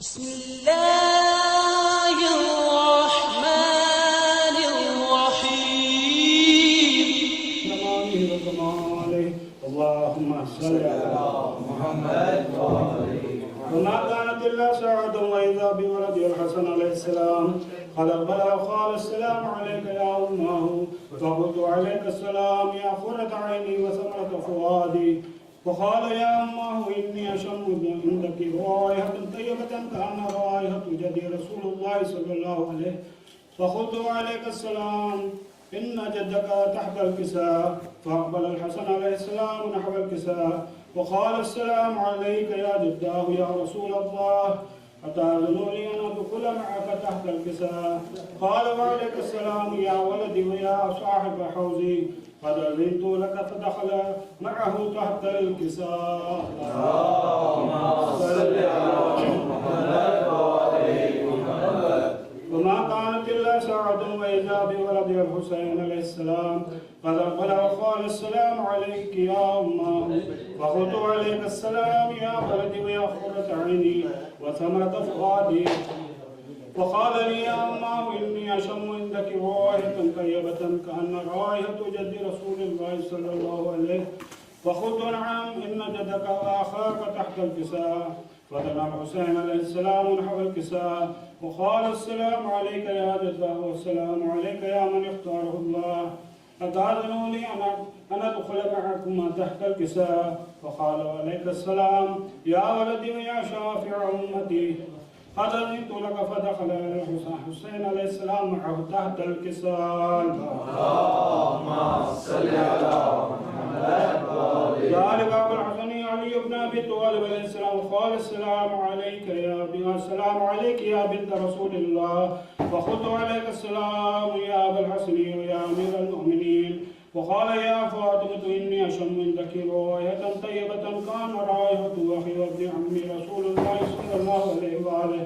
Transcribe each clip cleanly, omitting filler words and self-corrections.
بسم الله الرحمن الرحيم. اللهم صل على محمد وما كانت إلا ساعة وإذا بولد الحسن عليه السلام قد أقبل وقال السلام عليك يا أمه فقلت عليك السلام يا قرة عيني وثمرة فؤادي وقال يا أمه إني أشم عندك رائحة طيبة كأن رائحة جدي رسول الله صلى الله عليه فقلت عليك السلام إن جدك تحت الكساء فأقبل الحسن عليه السلام نحو الكساء وقال السلام عليك يا جداه يا رسول الله أتأذن لي أن أدخل معك تحت الكساء قال وعليك السلام يا ولدي ويا صاحب حوزي قد أذنت لك فدخل معه تحت الكساء. اللهم صل على محمد وآل محمد. وما كانت إلا ساعة وإذا بولد الحسين عليه السلام قد أقبل وقال السلام عليك يا أمه فقلت عليك السلام يا ولدي ويا قرة عيني وثمرة فؤادي وقال لي يا أمه إني أشم عندك رائحة طيبة كأن رائحة جد رسول الله صلى الله عليه فقلت نعم إن جدك وأخاك تحت الكساء فدنا الحسين عليه السلام نحو الكساء وقال السلام عليك يا جده والسلام عليك يا من اختاره الله أتأذنوا لي أن أدخل معكما تحت الكساء فقال عليك السلام يا ولدي ويا شافع أمتي قد أذنت لك فدخل الحسين عليه السلام معه تحت الكساء. اللهم صل على محمد ذلك أبو الحسن علي بن أبي طالب عليه السلام قال السلام عليك يا بنت رسول الله فقلت عليك السلام يا أبا الحسن ويا أمير المؤمنين وقال يا فاطمة إني أشم عندك رائحة طيبة كان رائحة أخي وابن عمي رسول الله صلى الله عليه وآله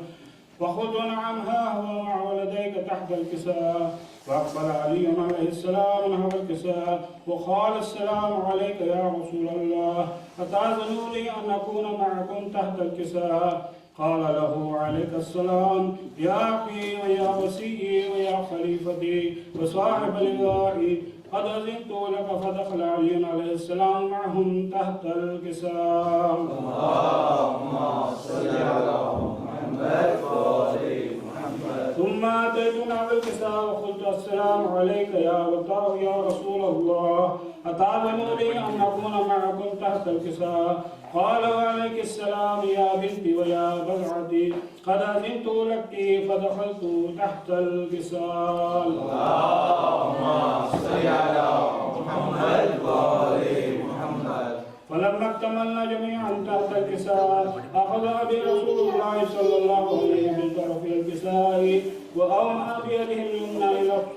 فقلت نعم ها هو مع ولديك تحت الكساء فأقبل علي عليه السلام نحو الكساء وقال السلام عليك يا رسول الله أتأذنوا لي أن أكون معكم تحت الكساء قال له عليك السلام يا أخي ويا وسيي ويا خليفتي وصاحب لوائي قد أذنت لك فدخل علي عليه السلام معهم تحت الكساء. اللهم صل على محمد وآل محمد. ثم أتيتنا بالكساء وقلت السلام عليك يا وطاه يا رسول الله أتأذنوا لي أن أكون معكم تحت الكساء قال وعليك السلام يا بنتي ويا بضعتي قد أذنت لك فدخلت تحت الكساء. اللهم صل على محمد وآل محمد. فلما اكتملنا جميعا تحت الكساء أخذ أبي رسول الله صلى الله عليه وسلم بطرف الكساء وأومأ بيده اليمنى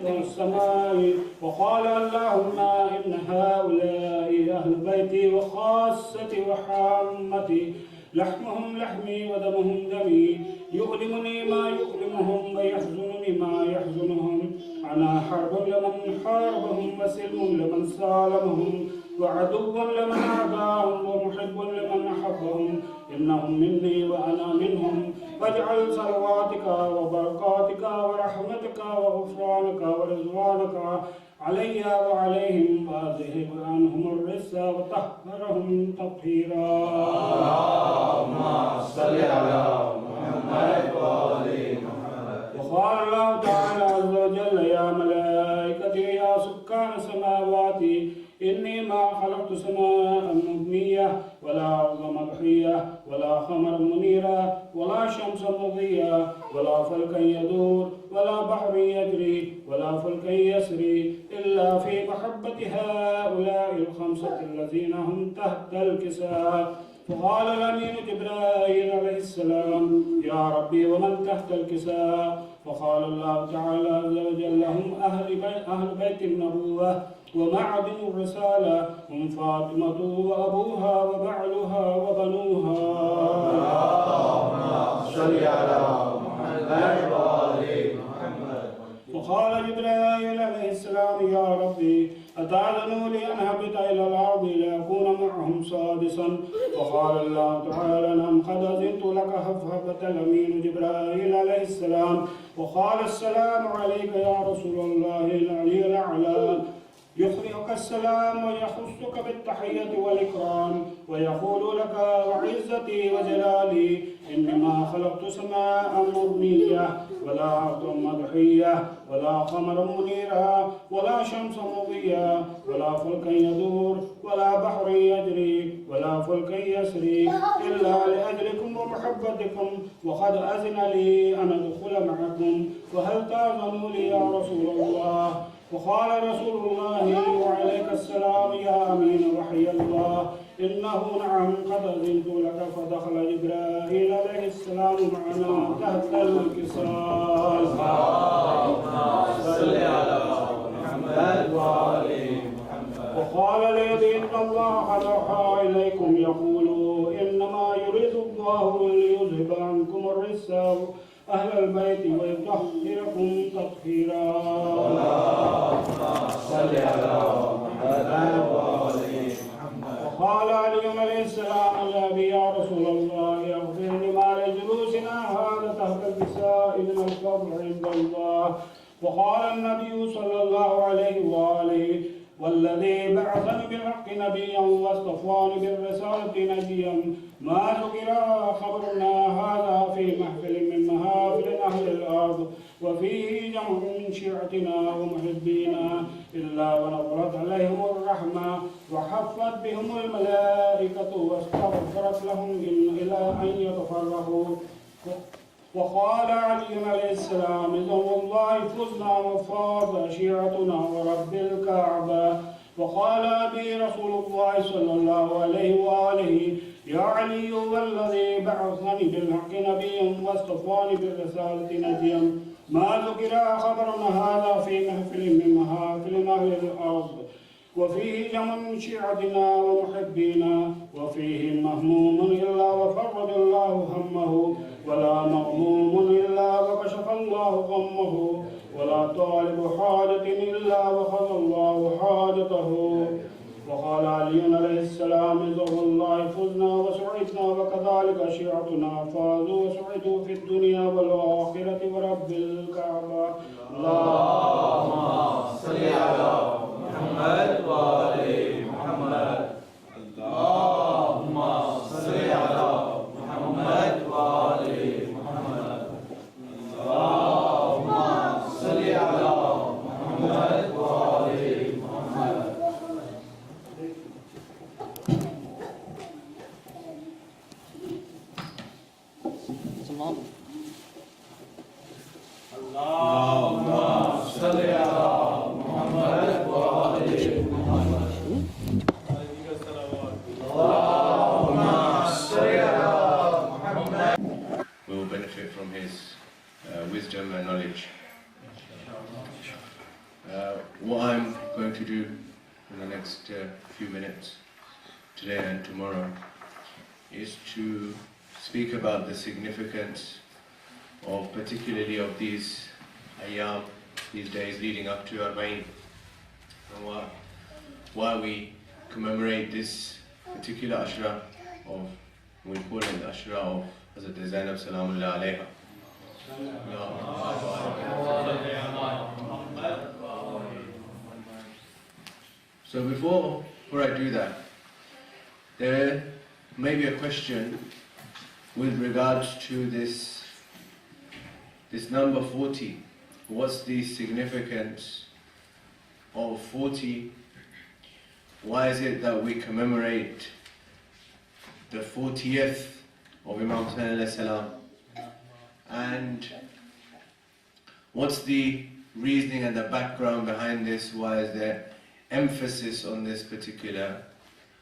إلى السماء وقال اللهم إن هؤلاء أهل بيتي وخاصتي وحامتي لحمهم لحمي ودمهم دمي يؤلمني ما يؤلمهم ويحزنني ما يحزنهم أنا حرب لمن حاربهم وسلم لمن سالمهم وعدو لمن عاداهم ومحب لمن أحبهم إنهم مني وأنا منهم فاجعل صلواتك وبركاتك ورحمتك وغفرانك ورضوانك علي وعليهم وأذهب عنهم الرجس وطهرهم تطهيرا. اللهم صل على محمد وآل محمد. وقال الله تعالى عز وجل يا ملائكتي يا سكان سماواتي إني ما خلقت سماء مبنية ولا أرض مبحية ولا قمرا منيرا ولا شمس مضية ولا فلكا يدور ولا بحر يجري ولا فلكا يسري إلا في محبة هؤلاء الخمسة الذين هم تحت الكساء. فقال الأمين جبرائيل عليه السلام يا ربي ومن تحت الكساء فقال الله تعالى عز وجل هم أهل بيت النبوة ومعدن الرسالة هم فاطمة وأبوها وبعلها وبنوها. اللهم صل على محمد وآل محمد. وقال جبرائيل عليه السلام يا ربي أتأذنوا لي أن أهبط إلى الأرض لأكون معهم سادسا. وقال الله تعالى نعم قد أذنت لك هفهفة الأمين جبرائيل عليه السلام وقال السلام عليك يا رسول الله العلي الأعلى يخرجك السلام ويخصك بالتحية والإكرام ويقول لك وعزتي وجلالي إنما خلقت سماء مبنية ولا أرض مضحية ولا قمر منيرا ولا شمس مضيا ولا فلك يدور ولا بحر يجري ولا فلك يسري إلا لأجلكم ومحبتكم وقد أذن لي أن أدخل معكم وهل تأذن لي يا رسول الله. وقال رسول الله وعليك السلام يا أمين وحي الله إنه نعم قد أذنت لك. فدخل جبرائيل عليه السلام معنا تحت الكسال. صل على محمد وآل محمد. وقال لي إن الله قد أوحى إليكم يقول إنما يريد الله ليذهب عنكم الرجس أهل البيت ويطهركم تطهيرا. صل على محمد وآل محمد. وقال علي عليه السلام لأبي يا رسول الله أخبرني ما لجلوسنا هذا تحت الكساء من الفضل عند الله. وقال النبي صلى الله عليه وآله والذي بعثني بالحق نبيا واصطفاني بالرسالة نجيا ما ذكر خبرنا هذا في محفل من محافل أهل الأرض وفيه جمع من شيعتنا ومحبينا إلا ونزلت عليهم الرحمة وحفت بهم الملائكة واستغفرت لهم إلى أن يتفرغوا. وقال علي عليه السلام إذا والله فزنا وفاز شيعتنا ورب الكعبة. وقال أبي رسول الله صلى الله عليه وآله يا علي والذي بعثني بالحق نبيا واصطفاني بالرسالة نجيا ما ذكر خبرنا هذا في محفل من محافل أهل الأرض وفيه جمع من شيعتنا ومحبينا وفيه مهموم إلا وفرج الله همه ولا مغموم إلا وكشف الله غمه ولا طالب حاجة إلا وقضى الله حاجته. وقال علي عليه السلام إذا والله فزنا وسعدنا وكذلك شيعتنا فازوا وسعدوا في الدنيا والآخرة ورب الكعبة. اللهم صل على محمد وآل محمد. اللهم صل على محمد وآل محمد. اللهم صل على محمد وآل محمد. اللهم صل على محمد وآل محمد. اللهم صل على محمد. We will benefit from his wisdom and knowledge. What I'm going to do in the next few minutes, today and tomorrow, is to speak about the significance of particularly of these ayyam, these days leading up to Arba'in, and why we commemorate this particular ashra of, we call it the ashra of Hazrat Zainab Salamullah alayha. So before I do that, there may be a question with regards to this number 40. What's the significance of 40? Why is it that we commemorate the 40th of Imam Hussain alayhi salam? And what's the reasoning and the background behind this? Why is there emphasis on this particular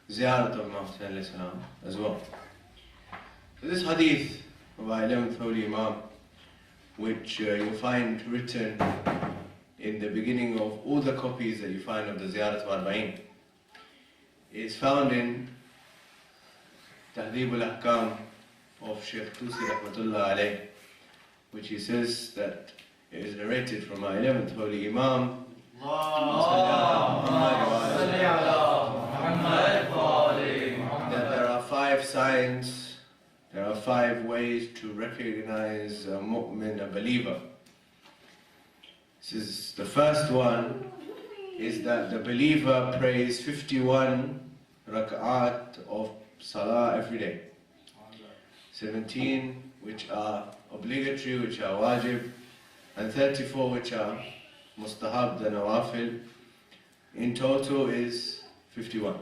ziyarat of Imam Hussain alayhi salam as well? So this hadith of our 11th Holy Imam, which you'll find written in the beginning of all the copies that you find of the Ziyarat of Arba'in, is found in Tahdhib al-Ahkam of Shaykh Tusi Rahmatullah alayh, which he says that it is narrated from our 11th Holy Imam. signs, there are 5 ways to recognize a mu'min, a believer. This is the first one, is that the believer prays 51 rak'at of salah every day. 17 which are obligatory, which are wajib, and 34 which are mustahab, the nawafil. In total is 51.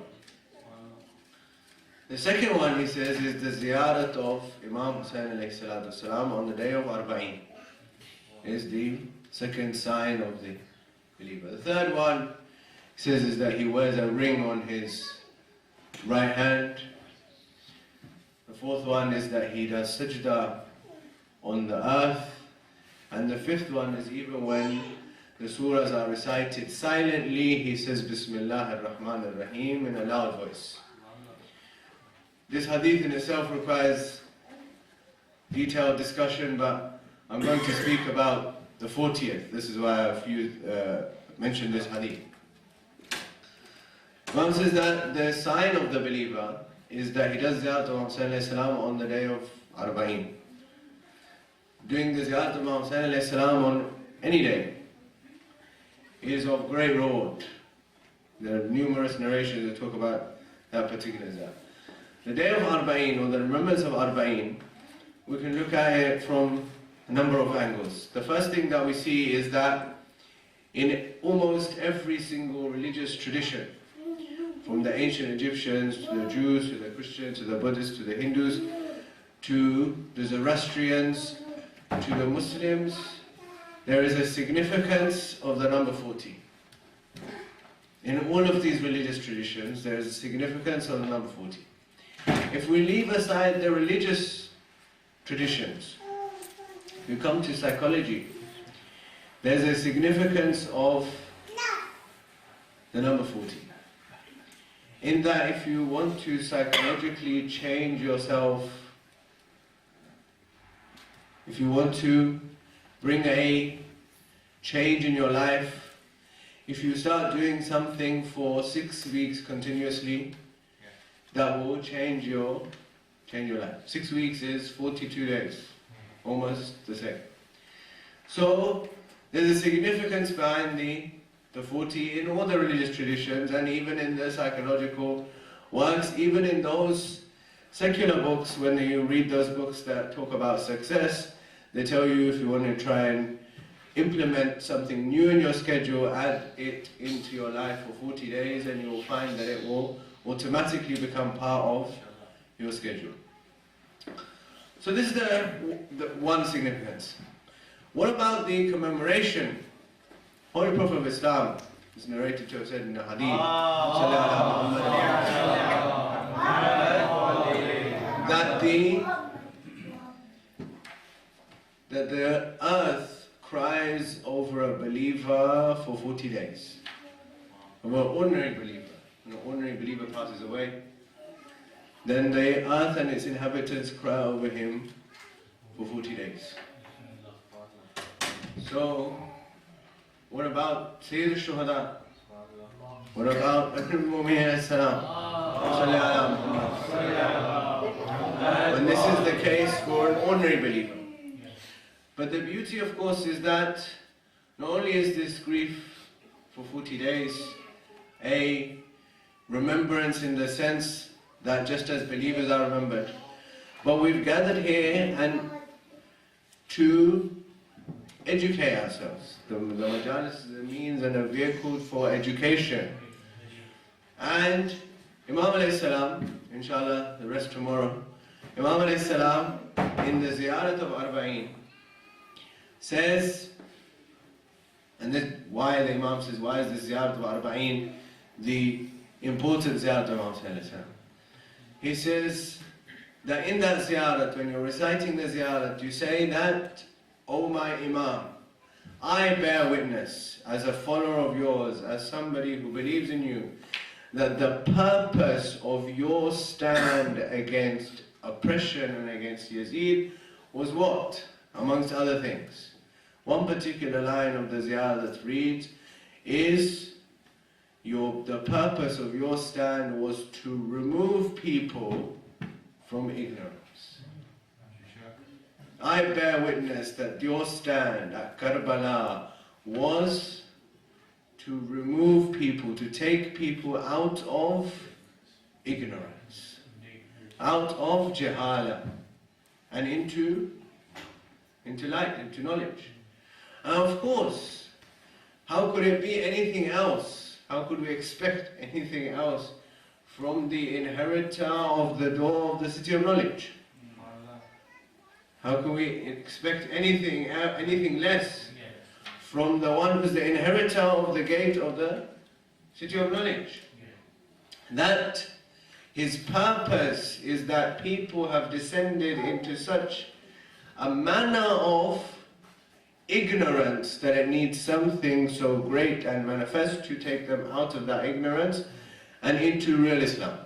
The second one, he says, is the ziyarat of Imam Hussain alayhi salatu salam on the day of Arba'een. Is the second sign of the believer. The third one, he says, is that he wears a ring on his right hand. The fourth one is that he does sajda on the earth. And the fifth one is even when the surahs are recited silently, he says Bismillah ar-Rahman ar-Rahim in a loud voice. This hadith in itself requires detailed discussion, but I'm going to speak about the 40th. This is why I've mentioned this hadith. Imam says that the sign of the believer is that he does ziyarat of Hussain alayhi salam on the day of Arba'een. Doing the ziyarat of Hussain alayhi salam on any day is of great reward. There are numerous narrations that talk about that particular ziyarat. The day of Arba'een, or the remembrance of Arba'een, we can look at it from a number of angles. The first thing that we see is that in almost every single religious tradition, from the ancient Egyptians, to the Jews, to the Christians, to the Buddhists, to the Hindus, to the Zoroastrians, to the Muslims, there is a significance of the number 40. In all of these religious traditions, there is a significance of the number 40. If we leave aside the religious traditions, we come to psychology, there's a significance of the number 40. In that if you want to psychologically change yourself, if you want to bring a change in your life, if you start doing something for 6 weeks continuously, that will change your life. 6 weeks is 42 days, almost the same. So there's a significance behind the 40 in all the religious traditions, and even in the psychological works, even in those secular books. When you read those books that talk about success, they tell you if you want to try and implement something new in your schedule, add it into your life for 40 days and you will find that it will automatically become part of your schedule. So this is the one significance. What about the commemoration? Holy Prophet of Islam is narrated to have said in the hadith that the earth cries over a believer for 40 days. Over an ordinary believer. When an ordinary believer passes away, then the earth and its inhabitants cry over him for 40 days. So, what about Sayyid al-Shuhada? What about Amir al-Mu'minin alayhi salam? And this is the case for an ordinary believer. But the beauty, of course, is that not only is this grief for 40 days a remembrance in the sense that just as believers are remembered, but we've gathered here and to educate ourselves. The majalis is a means and a vehicle for education. And Imam alayhi salam, inshallah, the rest tomorrow, Imam alayhi salam in the ziyarat of Arba'een says, and this why the Imam says, why is the ziyarat of Arba'een the important ziyarat of Imam alayhi salam? He says that in that ziyarat, when you're reciting the ziyarat, you say that, O my Imam, I bear witness as a follower of yours, as somebody who believes in you, that the purpose of your stand against oppression and against Yazid was what? Amongst other things. One particular line of the ziyarat reads is, the purpose of your stand was to remove people from ignorance. I bear witness that your stand at Karbala was to remove people, to take people out of ignorance, out of jahala, and into light, into knowledge. And of course, how could it be anything else? How could we expect anything else from the inheritor of the door of the city of knowledge? How can we expect anything less from the one who's the inheritor of the gate of the city of knowledge? That his purpose is that people have descended into such a manner of ignorance that it needs something so great and manifest to take them out of that ignorance and into real Islam.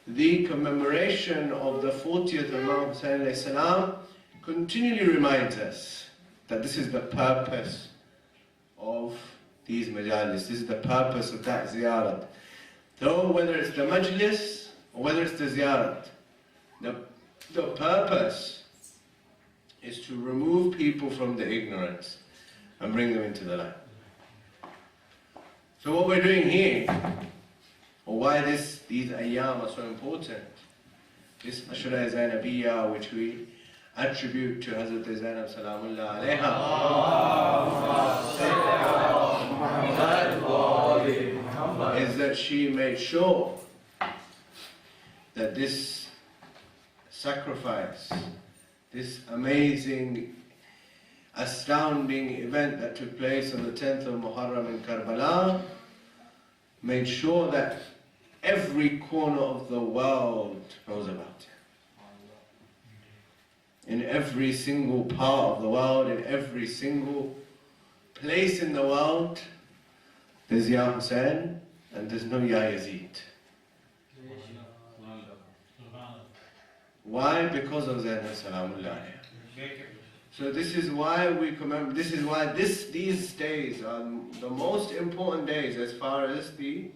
The commemoration of the 40th of Imam Hussain alayhi salam continually reminds us that this is the purpose of these majalis, this is the purpose of that ziyarat. So whether it's the majlis or whether it's the ziyarat, the purpose is to remove people from the ignorance and bring them into the light. So what we're doing here, or why these ayyam are so important, this Ashura Zainabiyya, which we attribute to Hazrat Zainab Salamullah alayha, is that she made sure that this sacrifice, this amazing, astounding event that took place on the 10th of Muharram in Karbala, made sure that every corner of the world knows about it. In every single part of the world, in every single place in the world, there's Ya Hussein and there's no Ya Yazid. Why? Because of Zainab Salamullah. So this is why we commemorate, this is why these days are the most important days as far as the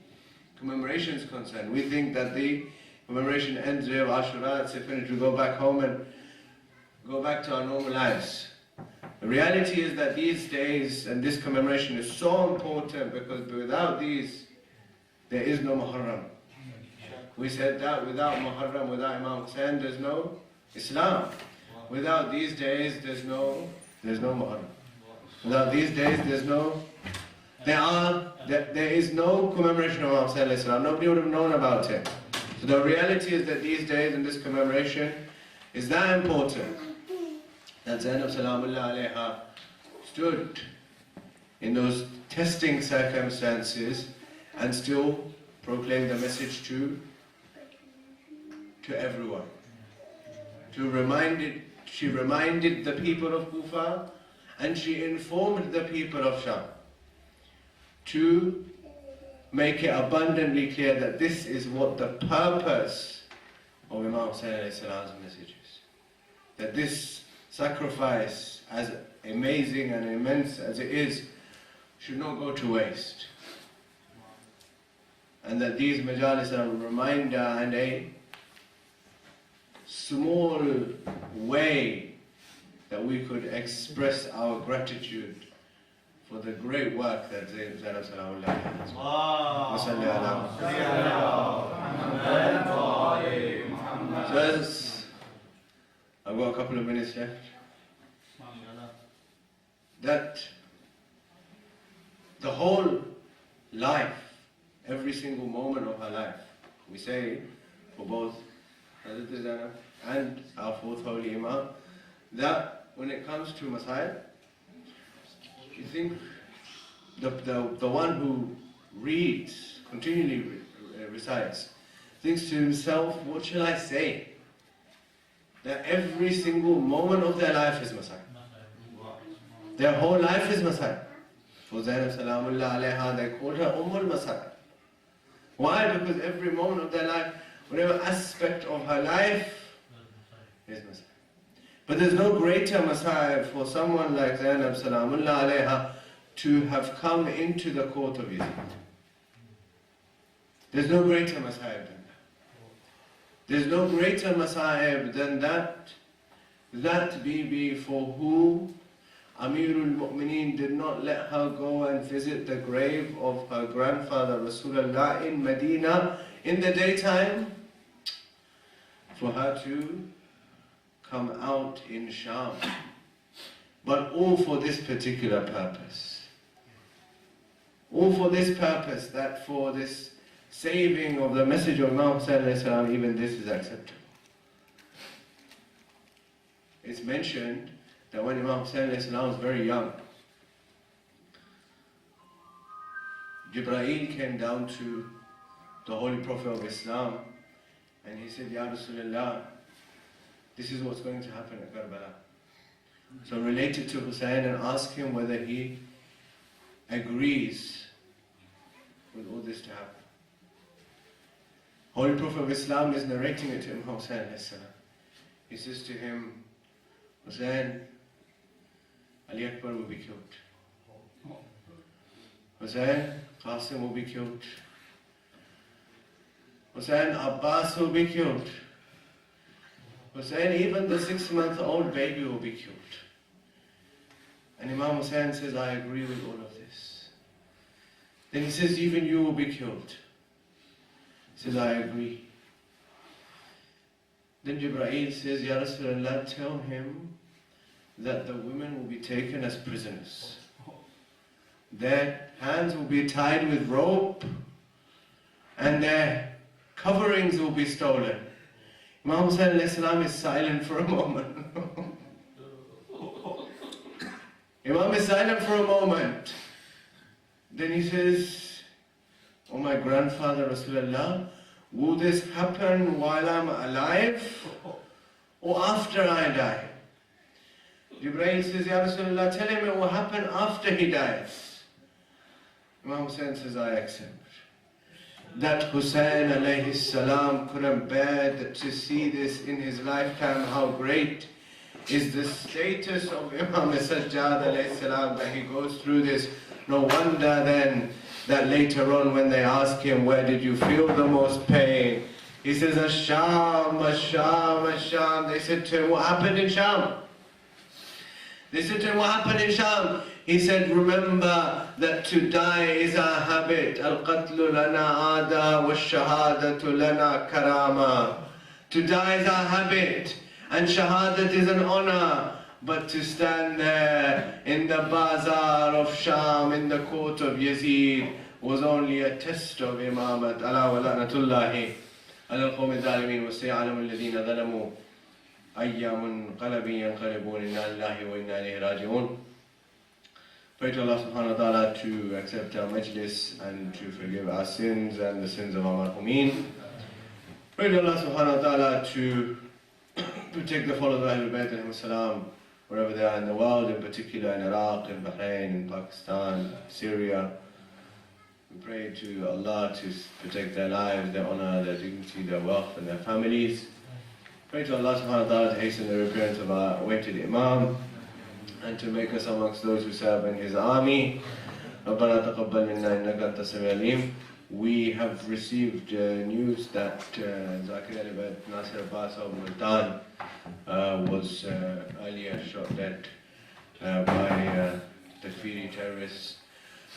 commemoration is concerned. We think that the commemoration ends with Ashura, it's finished, we go back home and go back to our normal lives. The reality is that these days and this commemoration is so important because without these, there is no Muharram. We said that without Muharram, without Imam Hussain, there's no Islam. Without these days, there's no Muharram. Without these days, there is no commemoration of Imam Hussain Islam. Nobody would have known about it. So the reality is that these days and this commemoration is that important that Zainab Salamullah alayha stood in those testing circumstances and still proclaimed the message to everyone. She reminded the people of Kufa and she informed the people of Sham to make it abundantly clear that this is what the purpose of Imam Hussain alayhi salam's message is. That this sacrifice, as amazing and immense as it is, should not go to waste. And that these majalis are a reminder and a small way that we could express our gratitude for the great work that Zainab Salamullah has. So I've got a couple of minutes left. That the whole life, every single moment of her life, we say for both Hazrat Zainab and our fourth holy Imam, that when it comes to Masayib, you think the one who reads, continually recites, thinks to himself, what shall I say? That every single moment of their life is Masayib. Their whole life is Masayib. For Zainab Salamullah alayha, they called her Ummul Masayib. Why? Because every moment of their life, whatever aspect of her life is Masayib. But there's no greater Masayib for someone like Zainab Salamullah alayha to have come into the court of Yazid. There's no greater Masayib than that. There's no greater masa'ib than that Bibi for who Amirul Mu'mineen did not let her go and visit the grave of her grandfather Rasulullah in Medina in the daytime, for her to come out in Sham. But all for this particular purpose. All for this purpose, that for this saving of the message of Imam Hussain, even this is acceptable. It's mentioned that when Imam Hussain was very young, Jibreel came down to the Holy Prophet of Islam and he said, Ya Rasulullah, this is what's going to happen at Karbala. So relate it to Hussain and ask him whether he agrees with all this to happen. Holy Prophet of Islam is narrating it to Imam Hussain. He says to him, Hussain, Ali Akbar will be killed. Hussain, Qasim will be killed. Hussain, Abbas will be killed. Hussain, even the 6-month-old baby will be killed. And Imam Hussain says, I agree with all of this. Then he says, even you will be killed. He says, I agree. Then Jibreel says, Ya Rasulullah, tell him that the women will be taken as prisoners. Their hands will be tied with rope and their coverings will be stolen. Imam Hussain is silent for a moment. Imam is silent for a moment. Then he says, Oh my grandfather Rasulullah, will this happen while I'm alive or after I die? Jibreel says, Ya Rasulullah, tell him it will happen after he dies. Imam Hussain says, I accept. That Hussain alayhi salam couldn't bear to see this in his lifetime, how great is the status of Imam Sajjad alayhi salam, that he goes through this. No wonder then that later on when they ask him, where did you feel the most pain? He says, Asham, Asham, Asham. They said to him, what happened in Sham? They said to him, what happened in Sham? He said, remember that to die is our habit. Al-qatlu lana ada wa shahadatu lana karama. To die is our habit and shahadat is an honor. But to stand there in the bazaar of Sham, in the court of Yazid, was only a test of imamat. Ala wa la'natullahi ala al-qawmi al-zalimin wa say'alamu alladhina zalamu ayyamun qalabin yanqalibun inna lillahi wa inna ilayhi raji'un. Pray to Allah subhanahu wa ta'ala to accept our majlis and to forgive our sins and the sins of our marhumin. Pray to Allah subhanahu wa ta'ala to protect the followers of Ahlul Bayt alayhim salam wherever they are in the world, in particular in Iraq, in Bahrain, in Pakistan, Syria. We pray to Allah to protect their lives, their honor, their dignity, their wealth and their families. Pray to Allah subhanahu wa ta'ala to hasten the reappearance of our awaited Imam and to make us amongst those who serve in his army. رَبَّنَا تَقَبَّلْ مِنَّا إِنَّكَ أَنْتَ السَّمِيعُ الْعَلِيمُ. We have received news that Zakir Ali Nasir Abbas of Multan was earlier shot dead by Takfiri terrorists.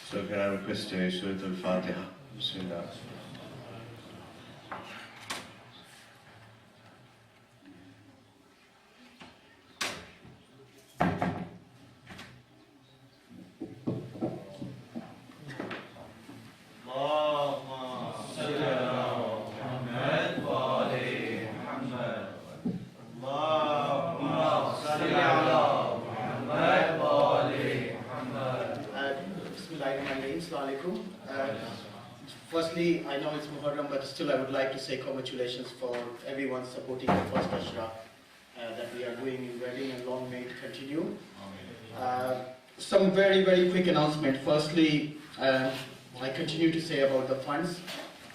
So can I request a Surah Al-Fatiha? Bismillah. Firstly, I know it's Muharram, but still I would like to say congratulations for everyone supporting the first Ashra that we are doing in Reading, and long may it continue. Some very quick announcement. Firstly, I continue to say about the funds.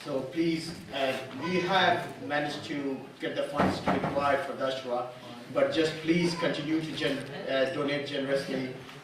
So please, we have managed to get the funds required for the Ashra, but just please continue to donate generously,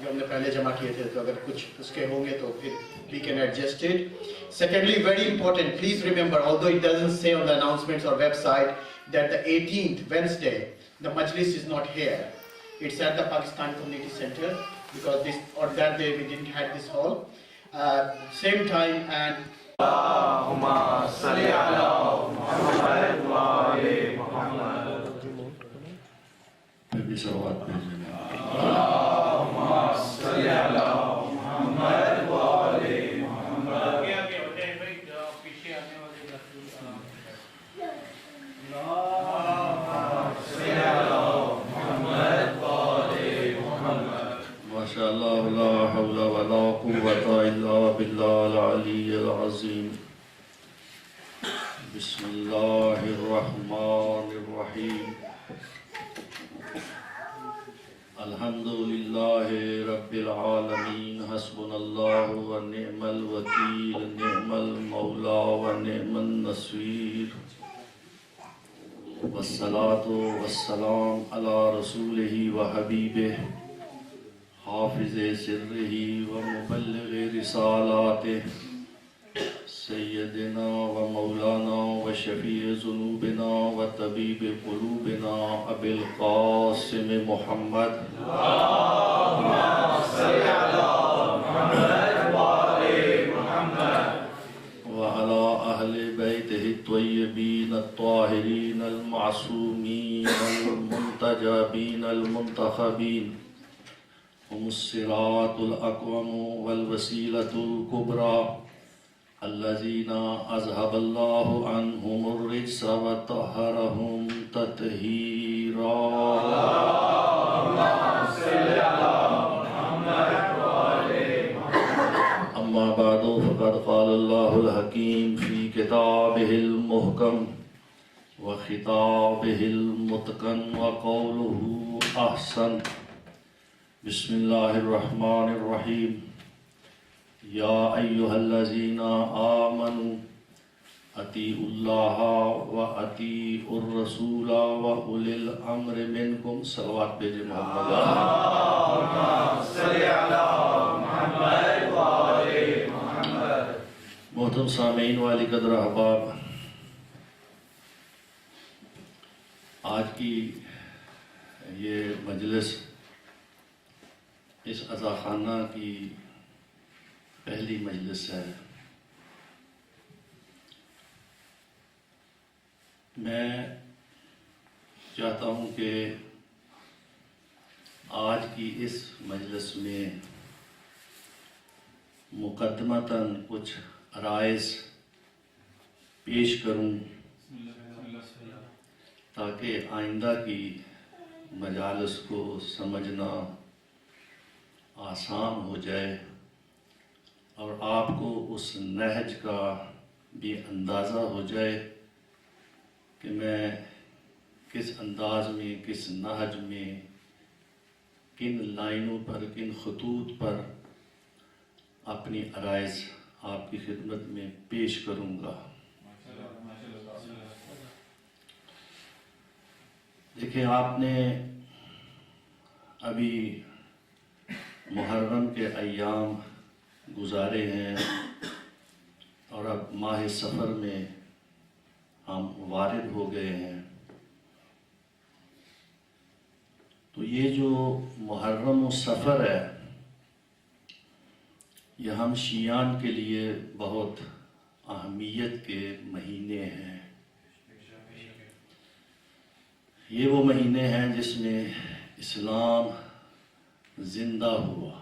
جو ہم نے پہلے جمع کیے تھے, تو اگر کچھ اس کے ہوں گے تو پھر we can adjust it. Secondly, very important, please remember, although it doesn't say on the announcements or website, that the 18th Wednesday the majlis is not here. It's at the Pakistan Community Center, because that day we didn't have this hall. Same time, and Allahumma salli ala Muhammad wa ali Muhammad. Allahumma salli ala Muhammad wa ali Muhammad. MashaAllah, la hawla wa la quwwata illa billah al-ali al-azim. Bismillahirrahmanirrahim. Alhamdulillahi rabbil alameen. Hasbunallahu wa ni'mal wakeel. Ni'mal mawla wa ni'mal nasir. Wassalatu wassalam ala rasulihi wa habibihi, حافظ سرہ و مبلغ رسالاتہ، سیدنا و مولانا و شفیع ذنوبنا و طبیب قلوبنا ابی القاسم محمد اللہم صلی علی محمد و آل محمد وعلی اہل بیتہ الطیبین الطاہرین المعصومین المنتجبین المنتخبین، هم الصراط الأقوم والوسيلة الكبرى الذين أذهب الله عنهم الرجس وطهرهم تطهيرا. اللهم صل على محمد وآل محمد. أما بعد فقد قال الله الحكيم في كتابه المحكم وخطابه المتقن وقوله أحسن. بسم الله الرحمن الرحيم. يا أيها الذين آمنوا أطيعوا الله وأطيعوا الرسول وأولي الأمر منكم. صلوات بجے محمد. اللهم صل على محمد وآل محمد. محترم سامعین والی قدر احباب، آج کی یہ مجلس اس عزاخانہ کی پہلی مجلس ہے. میں چاہتا ہوں کہ آج کی اس مجلس میں مقدمتاً کچھ عرائض پیش کروں تاکہ آئندہ کی مجالس کو سمجھنا آسان ہو جائے اور آپ کو اس نہج کا بھی اندازہ ہو جائے کہ میں کس انداز میں، کس نہج میں، کن لائنوں پر، کن خطوط پر اپنی عرائض آپ کی خدمت میں پیش کروں گا. دیکھیں، آپ نے ابھی محرم کے ایام گزارے ہیں اور اب ماہ سفر میں ہم وارد ہو گئے ہیں. تو یہ جو محرم و سفر ہے، یہ ہم شیعان کے لیے بہت اہمیت کے مہینے ہیں. یہ وہ مہینے ہیں جس میں اسلام زندہ ہوا،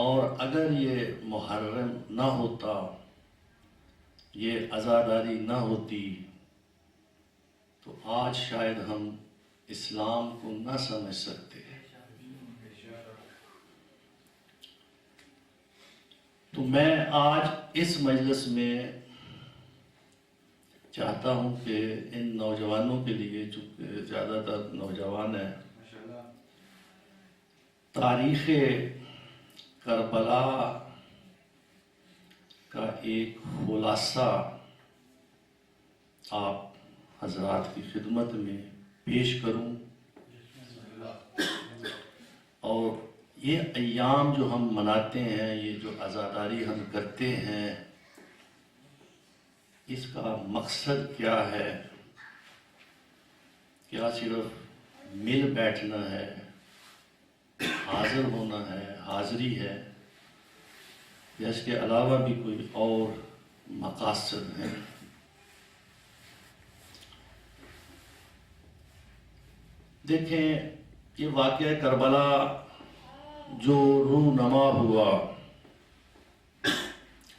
اور اگر یہ محرم نہ ہوتا، یہ عزاداری نہ ہوتی، تو آج شاید ہم اسلام کو نہ سمجھ سکتے. تو میں آج اس مجلس میں چاہتا ہوں کہ ان نوجوانوں کے لیے، چونکہ زیادہ تر نوجوان ہیں، تاریخ کربلا کا ایک خلاصہ آپ حضرات کی خدمت میں پیش کروں اور یہ ایام جو ہم مناتے ہیں، یہ جو عزاداری ہم کرتے ہیں، اس کا مقصد کیا ہے؟ کیا صرف مل بیٹھنا ہے، حاضر ہونا ہے، حاضری ہے، یا اس کے علاوہ بھی کوئی اور مقاصد ہیں؟ دیکھیں، یہ واقعہ کربلا جو رونما ہوا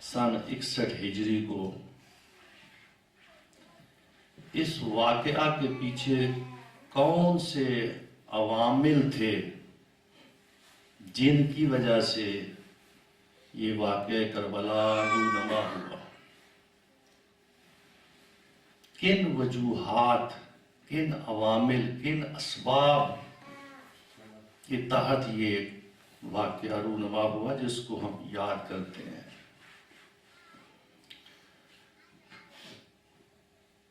سن 61 ہجری کو، اس واقعہ کے پیچھے کون سے عوامل تھے جن کی وجہ سے یہ واقعہ کربلا رونما ہوا؟ کن وجوہات، کن عوامل، کن اسباب کے تحت یہ واقعہ رونما ہوا جس کو ہم یاد کرتے ہیں؟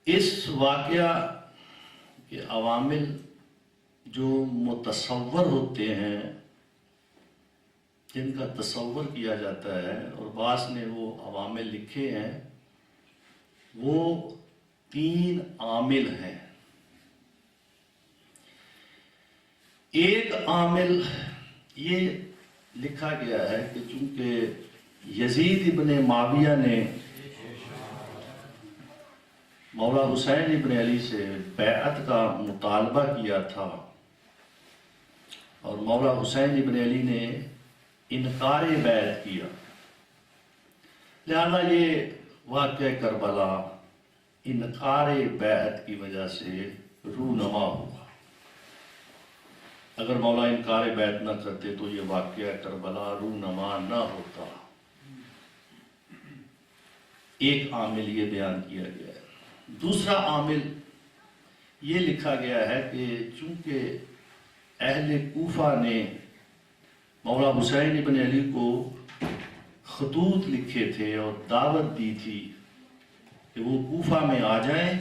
اس واقعہ کے عوامل جو متصور ہوتے ہیں، جن کا تصور کیا جاتا ہے، اور بعض نے وہ عوامل لکھے ہیں، وہ 3 عامل ہیں۔ ایک عامل یہ لکھا گیا ہے کہ چونکہ یزید ابن معاویہ نے مولا حسین ابن علی سے بیعت کا مطالبہ کیا تھا، اور مولا حسین ابن علی نے انکار بیعت کیا، لہذا یہ واقعہ کربلا انکار بیعت کی وجہ سے رونما ہوا۔ اگر مولا انکار بیعت نہ کرتے تو یہ واقعہ کربلا رونما نہ ہوتا۔ ایک عامل یہ بیان کیا گیا ہے۔ دوسرا عامل یہ لکھا گیا ہے کہ چونکہ اہل کوفہ نے مولا حسین ابن علی کو خطوط لکھے تھے اور دعوت دی تھی کہ وہ کوفہ میں آ جائیں،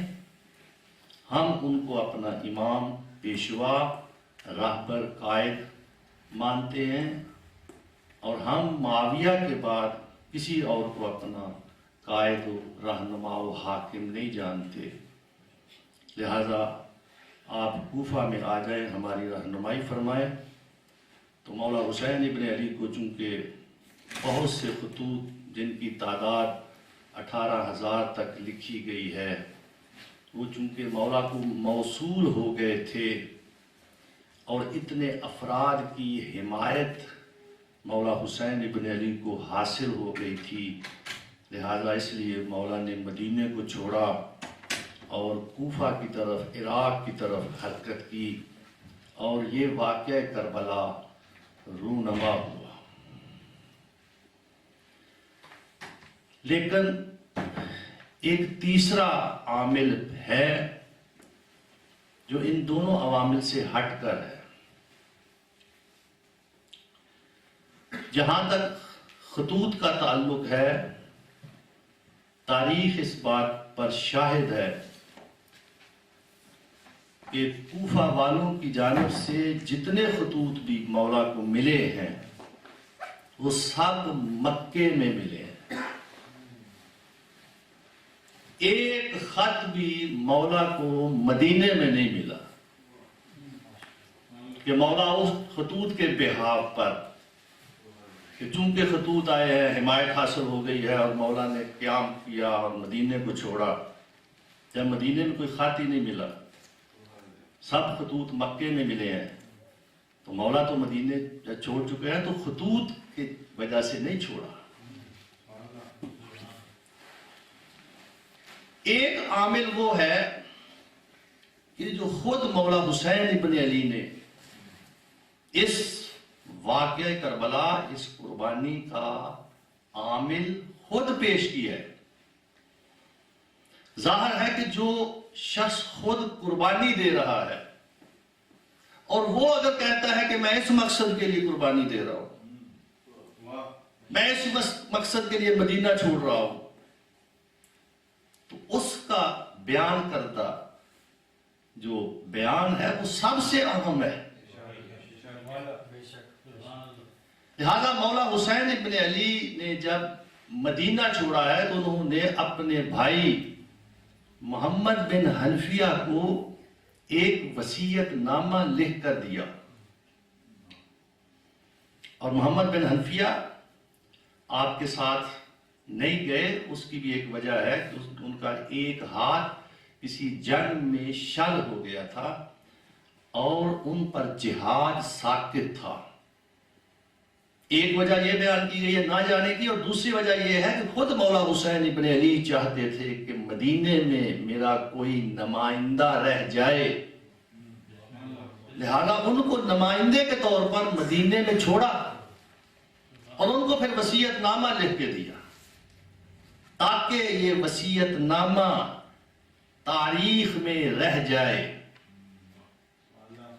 ہم ان کو اپنا امام، پیشوا، راہبر، قائد مانتے ہیں، اور ہم معاویہ کے بعد کسی اور کو اپنا قائد و رہنما و حاکم نہیں جانتے، لہذا آپ کوفہ میں آ جائیں، ہماری رہنمائی فرمائیں۔ تو مولا حسین ابن علی کو چونکہ بہت سے خطوط جن کی تعداد 18,000 تک لکھی گئی ہے، وہ چونکہ مولا کو موصول ہو گئے تھے، اور اتنے افراد کی حمایت مولا حسین ابن علی کو حاصل ہو گئی تھی، لہذا اس لیے مولا نے مدینے کو چھوڑا اور کوفہ کی طرف، عراق کی طرف حرکت کی، اور یہ واقعہ کربلا رونما ہوا۔ لیکن ایک تیسرا عامل ہے جو ان دونوں عوامل سے ہٹ کر ہے۔ جہاں تک خطوط کا تعلق ہے، تاریخ اس بات پر شاہد ہے کہ کوفہ والوں کی جانب سے جتنے خطوط بھی مولا کو ملے ہیں وہ سب مکے میں ملے ہیں۔ ایک خط بھی مولا کو مدینے میں نہیں ملا کہ مولا اس خطوط کے بحاف پر، کہ چونکہ خطوط آئے ہیں، حمایت حاصل ہو گئی ہے اور مولا نے قیام کیا اور مدینے کو چھوڑا، جب مدینے میں کوئی خط ہی نہیں ملا، سب خطوط مکے میں ملے ہیں، تو مولا تو مدینے جب چھوڑ چکے ہیں تو خطوط کی وجہ سے نہیں چھوڑا۔ ایک عامل وہ ہے کہ جو خود مولا حسین ابن علی نے اس واقعہ کربلا، اس قربانی کا عامل خود پیش کیا ہے۔ ظاہر ہے کہ جو شخص خود قربانی دے رہا ہے اور وہ اگر کہتا ہے کہ میں اس مقصد کے لیے قربانی دے رہا ہوں، میں اس مقصد کے لیے مدینہ چھوڑ رہا ہوں، تو اس کا بیان کردہ جو بیان ہے وہ سب سے اہم ہے۔ لہذا مولا حسین ابن علی نے جب مدینہ چھوڑا ہے تو انہوں نے اپنے بھائی محمد بن حنفیہ کو ایک وصیت نامہ لکھ کر دیا، اور محمد بن حنفیہ آپ کے ساتھ نہیں گئے۔ اس کی بھی ایک وجہ ہے کہ ان کا ایک ہاتھ کسی جنگ میں شل ہو گیا تھا اور ان پر جہاد ساقط تھا۔ ایک وجہ یہ بیان کی گئی ہے نہ جانے کی، اور دوسری وجہ یہ ہے کہ خود مولا حسین ابن علی چاہتے تھے کہ مدینے میں میرا کوئی نمائندہ رہ جائے، لہذا ان کو نمائندے کے طور پر مدینے میں چھوڑا اور ان کو پھر وصیت نامہ لکھ کے دیا، تاکہ یہ وصیت نامہ تاریخ میں رہ جائے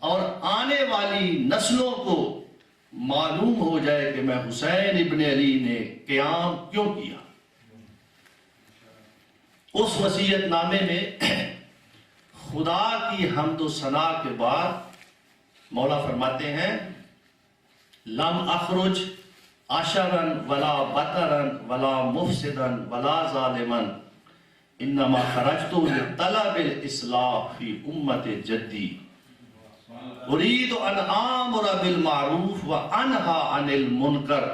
اور آنے والی نسلوں کو معلوم ہو جائے کہ میں حسین ابن علی نے قیام کیوں کیا۔ اس وصیت نامے میں خدا کی حمد و ثنا کے بعد مولا فرماتے ہیں لم اخرج عشرا ولا بطرا ولا مفسدا ولا ظالما انما خرجت لطلب الاصلاح فی امت جدی اريد ان آمر بالمعروف وانہا عن المنکر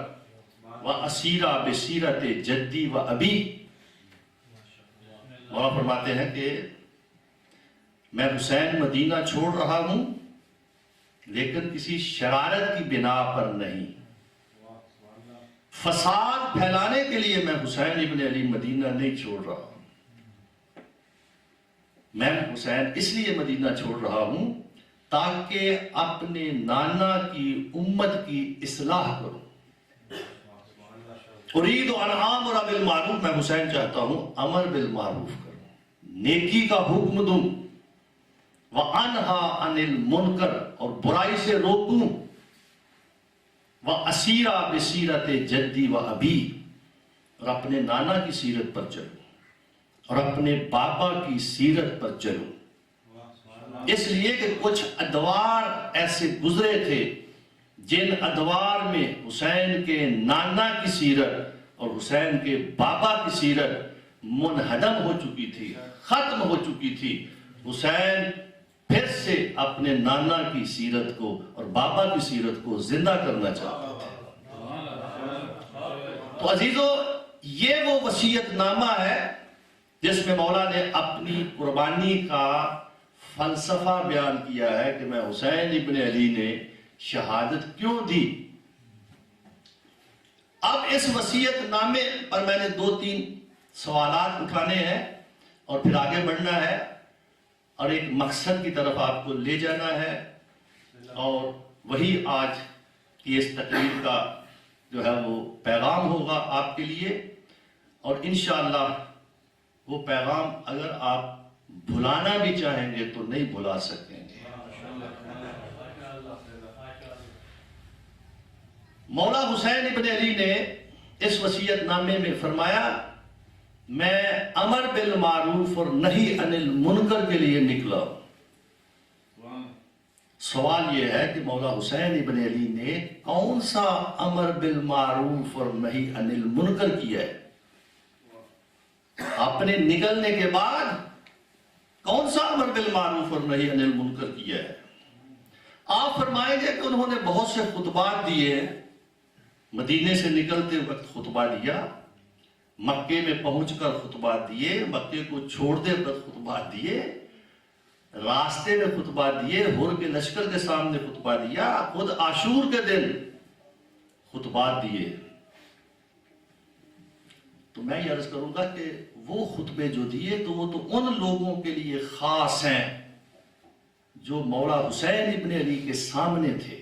واسیر بسیرت جدی و ابی۔ مولا فرماتے ہیں کہ میں حسین مدینہ چھوڑ رہا ہوں، لیکن کسی شرارت کی بنا پر نہیں، فساد پھیلانے کے لیے میں حسین ابن علی مدینہ نہیں چھوڑ رہا ہوں۔ میں حسین اس لیے مدینہ چھوڑ رہا ہوں تاکہ اپنے نانا کی امت کی اصلاح کروں۔ اريد ان آمر بالمعروف، میں حسین چاہتا ہوں امر بالمعروف کروں، نیکی کا حکم دوں، وانہا عن المنکر، اور برائی سے روکوں، واسیر بسیرت جدی و ابی، اور اپنے نانا کی سیرت پر چلوں اور اپنے پاپا کی سیرت پر چلوں۔ اس لیے کہ کچھ ادوار ایسے گزرے تھے جن ادوار میں حسین کے نانا کی سیرت اور حسین کے بابا کی سیرت منہدم ہو چکی تھی، ختم ہو چکی تھی۔ حسین پھر سے اپنے نانا کی سیرت کو اور بابا کی سیرت کو زندہ کرنا چاہتا تھا۔ تو عزیزو، یہ وہ وصیت نامہ ہے جس میں مولا نے اپنی قربانی کا فلسفہ بیان کیا ہے کہ میں حسین ابن علی نے شہادت کیوں دی۔ اب اس وصیت نامے پر میں نے 2-3 سوالات اٹھانے ہیں اور پھر آگے بڑھنا ہے اور ایک مقصد کی طرف آپ کو لے جانا ہے، اور وہی آج کی اس تقریر کا جو ہے وہ پیغام ہوگا آپ کے لیے، اور انشاءاللہ وہ پیغام اگر آپ بھلانا بھی چاہیں گے تو نہیں بھلا سکیں گے۔ مولا حسین ابن علی نے اس وصیت نامے میں فرمایا میں امر بالمعروف اور نہی عن المنکر کے لیے نکلا ہوں۔ سوال یہ ہے کہ مولا حسین ابن علی نے کون سا امر بالمعروف اور نہی عن المنکر کیا ہے؟ اپنے نکلنے کے بعد کون سا امر بالمعروف اور نہی عن المنکر کیا ہے؟ آپ فرمائیں گے کہ انہوں نے بہت سے خطبات دیے، مدینے سے نکلتے وقت خطبہ دیا، مکے میں پہنچ کر خطبات دیے، مکے کو چھوڑتے وقت خطبات دیے، راستے میں خطبات دیے، ہور کے لشکر کے سامنے خطبہ دیا، خود عاشور کے دن خطبات دیے۔ تو میں یہ عرض کروں گا کہ وہ خطبے جو دیے تو وہ تو ان لوگوں کے لیے خاص ہیں جو مولا حسین ابن علی کے سامنے تھے۔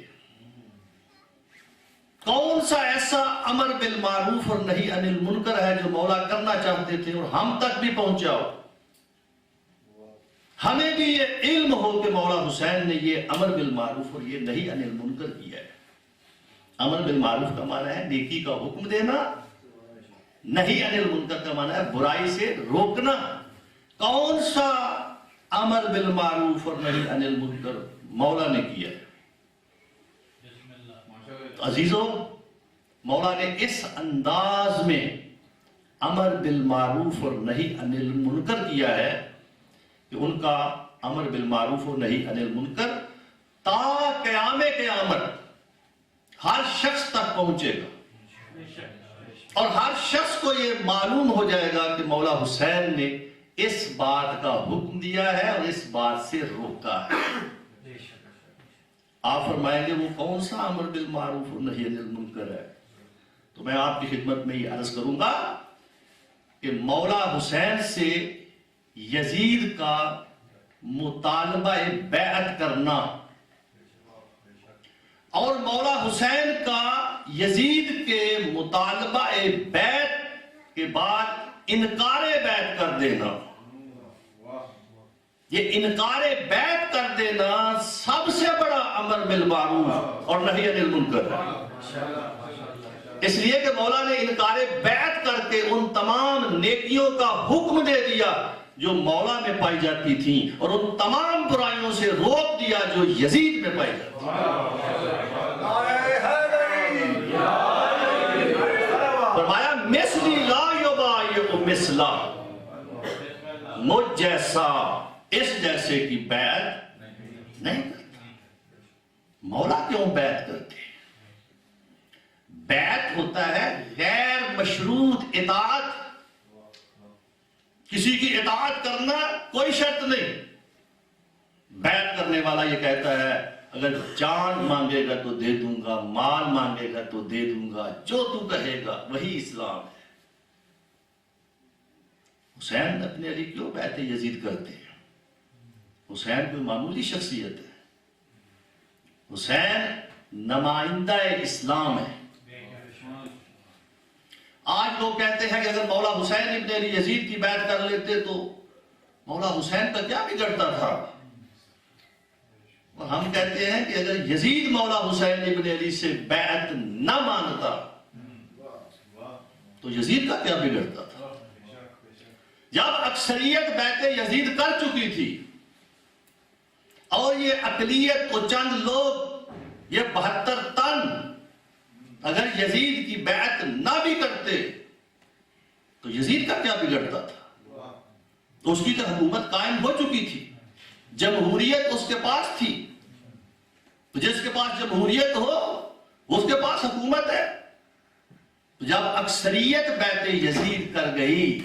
کون سا ایسا امر بالمعروف اور نہی عن المنکر ہے جو مولا کرنا چاہتے تھے اور ہم تک بھی پہنچا ہو؟ ہمیں بھی یہ علم ہو کہ مولا حسین نے یہ امر بالمعروف اور یہ نہی عن المنکر کیا ہے۔ امر بالمعروف کا معنی ہے نیکی کا حکم دینا، نہی عن المنکر کا معنی ہے برائی سے روکنا۔ کون سا امر بالمعروف اور نہی عن المنکر مولا نے کیا ہے؟ عزیزو، مولا نے اس انداز میں امر بالمعروف اور نہی عن المنکر کیا ہے کہ ان کا امر بالمعروف اور نہی عن المنکر تا قیام قیامت ہر شخص تک پہنچے گا، اور ہر شخص کو یہ معلوم ہو جائے گا کہ مولا حسین نے اس بات کا حکم دیا ہے اور اس بات سے روکا ہے۔ آپ فرمائیں گے وہ کون سا امر بالمعروف اور نہی عن المنکر ہے؟ تو میں آپ کی خدمت میں یہ عرض کروں گا کہ مولا حسین سے یزید کا مطالبہ بیعت کرنا اور مولا حسین کا یزید کے مطالبہ بیعت کے بعد انکار بیعت کر دینا، یہ انکار بیعت کر دینا سب سے بڑا امر بالمعروف اور نہی عن المنکر ہے۔ اس لیے کہ مولا نے انکار بیعت کر کے ان تمام نیکیوں کا حکم دے دیا جو مولا میں پائی جاتی تھیں، اور ان تمام برائیوں سے روک دیا جو یزید میں پائی جاتی تھیں۔ فرمایا مثلی لا یبایع مثلا، مجھ جیسا اس جیسے کی بیعت نہیں کرتا۔ مولا کیوں بیعت کرتے؟ بیعت ہوتا ہے غیر مشروط اطاعت، کسی کی اطاعت کرنا کوئی شرط نہیں۔ بیعت کرنے والا یہ کہتا ہے اگر جان مانگے گا تو دے دوں گا، مال مانگے گا تو دے دوں گا، جو تو کہے گا وہی اسلام ہے۔ حسین اپنے علی کیوں بیعت یزید کرتے ہیں؟ حسین کوئی معمولی شخصیت ہے، حسین نمائندہ اسلام ہے۔ آج لوگ کہتے ہیں کہ اگر مولا حسین ابن علی یزید کی بیعت کر لیتے تو مولا حسین کا کیا بگڑتا تھا، اور ہم کہتے ہیں کہ اگر یزید مولا حسین ابن علی سے بیعت نہ مانگتا تو یزید کا کیا بگڑتا تھا۔ جب اکثریت بیعت یزید کر چکی تھی اور یہ اقلیت کو چند لوگ، یہ 72 تن اگر یزید کی بیعت نہ بھی کرتے تو یزید کا کیا بگڑتا تھا؟ تو اس کی تو حکومت قائم ہو چکی تھی، جمہوریت اس کے پاس تھی، تو جس کے پاس جمہوریت ہو اس کے پاس حکومت ہے۔ تو جب اکثریت بیعت یزید کر گئی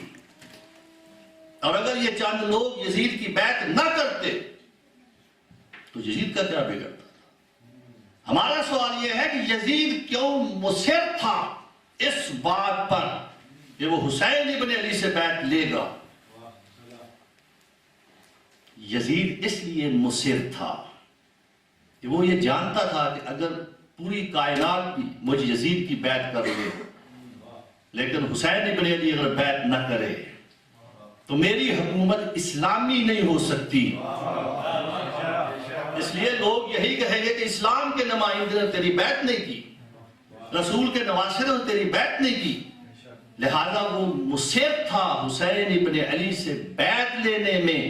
اور اگر یہ چند لوگ یزید کی بیعت نہ کرتے تو یزید کا کیا بگڑتا؟ ہمارا سوال یہ ہے کہ یزید کیوں مصر تھا اس بات پر کہ وہ حسین ابن علی سے بیعت لے گا؟ یزید اس لیے مصر تھا کہ وہ یہ جانتا تھا کہ اگر پوری کائنات بھی مجھ یزید کی بیعت کر لے لیکن حسین ابن علی اگر بیعت نہ کرے تو میری حکومت اسلامی نہیں ہو سکتی۔ اس لیے لوگ یہی کہیں گے کہ اسلام کے نمائندے نے تیری بیعت نہیں کی، رسول کے نواسے نے تیری بیعت نہیں کی، لہذا وہ مصر تھا حسین ابن علی سے بیعت لینے میں۔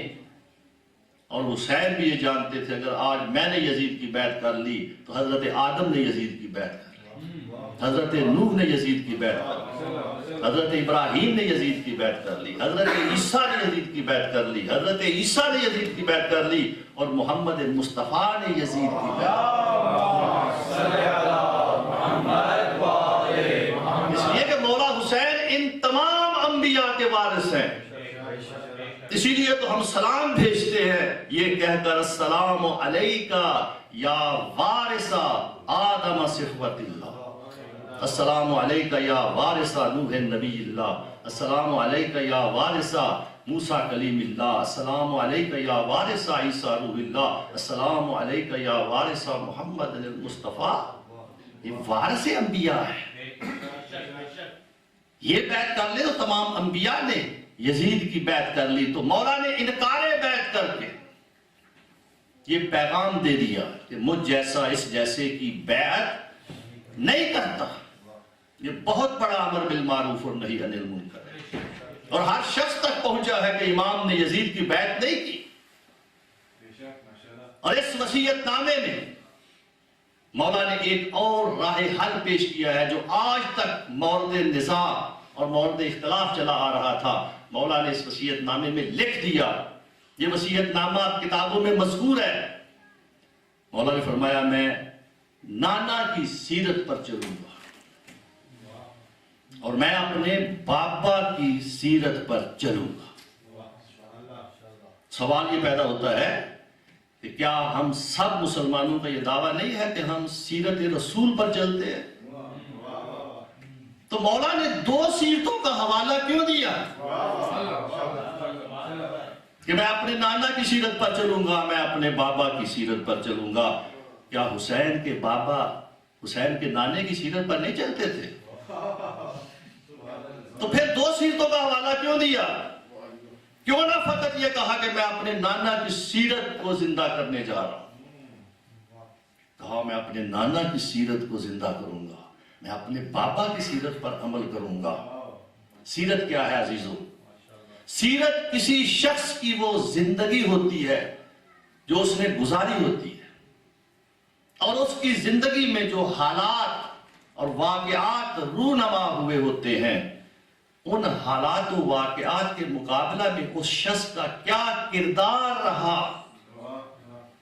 اور حسین بھی یہ جانتے تھے اگر آج میں نے یزید کی بیعت کر لی تو حضرت آدم نے یزید کی بیعت کر لی، حضرت نوح نے یزید کی بیعت کر لی، حضرت ابراہیم نے یزید کی بیعت کر لی، حضرت عیسیٰ نے یزید کی بیعت کر لی، حضرت عیسیٰ نے یزید کی بیعت کر لی، اور محمد مصطفیٰ نے یزید کی بیعت کر لی۔ اس لیے کہ مولا حسین ان تمام انبیاء کے وارث ہیں، اسی لیے تو ہم سلام بھیجتے ہیں یہ کہہ کر السلام علیکہ یا وارث آدم صفوت اللہ، السلام علیکہ یا وارث نوح نبی اللہ، السلام علیکہ یا وارث موسیٰ کلیم اللہ، السلام علیکہ یا وارث عیسیٰ روح اللہ، السلام علیکہ یا وارث محمد المصطفیٰ۔ یہ وارث انبیاء ہے، یہ بیعت کر لے تو تمام انبیاء نے یزید کی بیعت کر لی، تو مولا نے انکار بیعت کر کے یہ پیغام دے دیا کہ مجھ جیسا اس جیسے کی بیعت نہیں کرتا۔ یہ بہت بڑا امر بالمعروف اور نہی عن المنکر ہے، اور ہر شخص تک پہنچا ہے کہ امام نے یزید کی بیعت نہیں کی۔ اور اس وصیت نامے میں مولا نے ایک اور راہ حل پیش کیا ہے جو آج تک مورد نزاع اور مورد اختلاف چلا آ رہا تھا. مولا نے اس وصیت نامے میں لکھ دیا. یہ وصیت نامہ کتابوں میں مذکور ہے. مولا نے فرمایا میں نانا کی سیرت پر چلوں گا اور میں اپنے بابا کی سیرت پر چلوں گا. سوال یہ پیدا ہوتا ہے کہ کیا ہم سب مسلمانوں کا یہ دعویٰ نہیں ہے کہ ہم سیرت رسول پر چلتے ہیں؟ تو مولا نے 2 سیرتوں کا حوالہ کیوں دیا کہ میں اپنے نانا کی سیرت پر چلوں گا، میں اپنے بابا کی سیرت پر چلوں گا؟ کیا حسین کے بابا حسین کے نانے کی سیرت پر نہیں چلتے تھے؟ تو پھر 2 سیرتوں کا حوالہ کیوں دیا؟ کیوں نہ فقط یہ کہا کہ میں اپنے نانا کی سیرت کو زندہ کرنے جا رہا ہوں؟ کہا میں اپنے نانا کی سیرت کو زندہ کروں گا، میں اپنے بابا کی سیرت پر عمل کروں گا. سیرت کیا ہے عزیزو؟ سیرت کسی شخص کی وہ زندگی ہوتی ہے جو اس نے گزاری ہوتی ہے، اور اس کی زندگی میں جو حالات اور واقعات رونما ہوئے ہوتے ہیں، ان حالات و واقعات کے مقابلہ میں اس شخص کا کیا کردار رہا،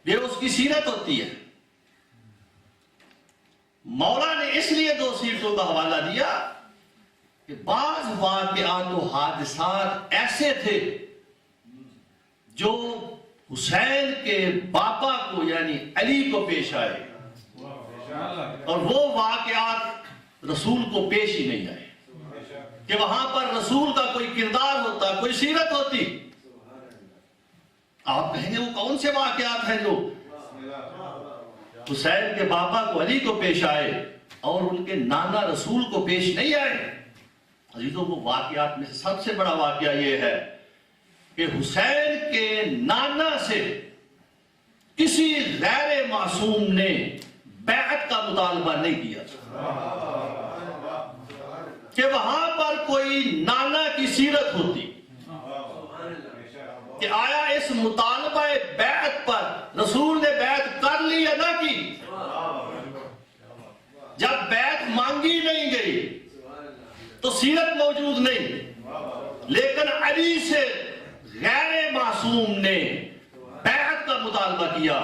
یہ اس کی سیرت ہوتی ہے. مولا نے اس لیے 2 سیرتوں کا حوالہ دیا کہ بعض واقعات و حادثات ایسے تھے جو حسین کے باپا کو یعنی علی کو پیش آئے، اور وہ واقعات رسول کو پیش ہی نہیں آئے کہ وہاں پر رسول کا کوئی کردار ہوتا، کوئی سیرت ہوتی. آپ کہیں گے وہ کون سے واقعات ہیں جو حسین کے باپا کو علی کو پیش آئے اور ان کے نانا رسول کو پیش نہیں آئے؟ عزیزوں وہ واقعات میں سب سے بڑا واقعہ یہ ہے کہ حسین کے نانا سے کسی غیر معصوم نے بیعت کا مطالبہ نہیں کیا کہ وہاں پر کوئی نانا کی سیرت ہوتی کہ آیا اس مطالبہ بیعت پر رسول نے بیعت کر لی یا نہ کی. جب بیعت مانگی نہیں گئی تو سیرت موجود نہیں، لیکن علی سے غیر معصوم نے بیعت کا مطالبہ کیا.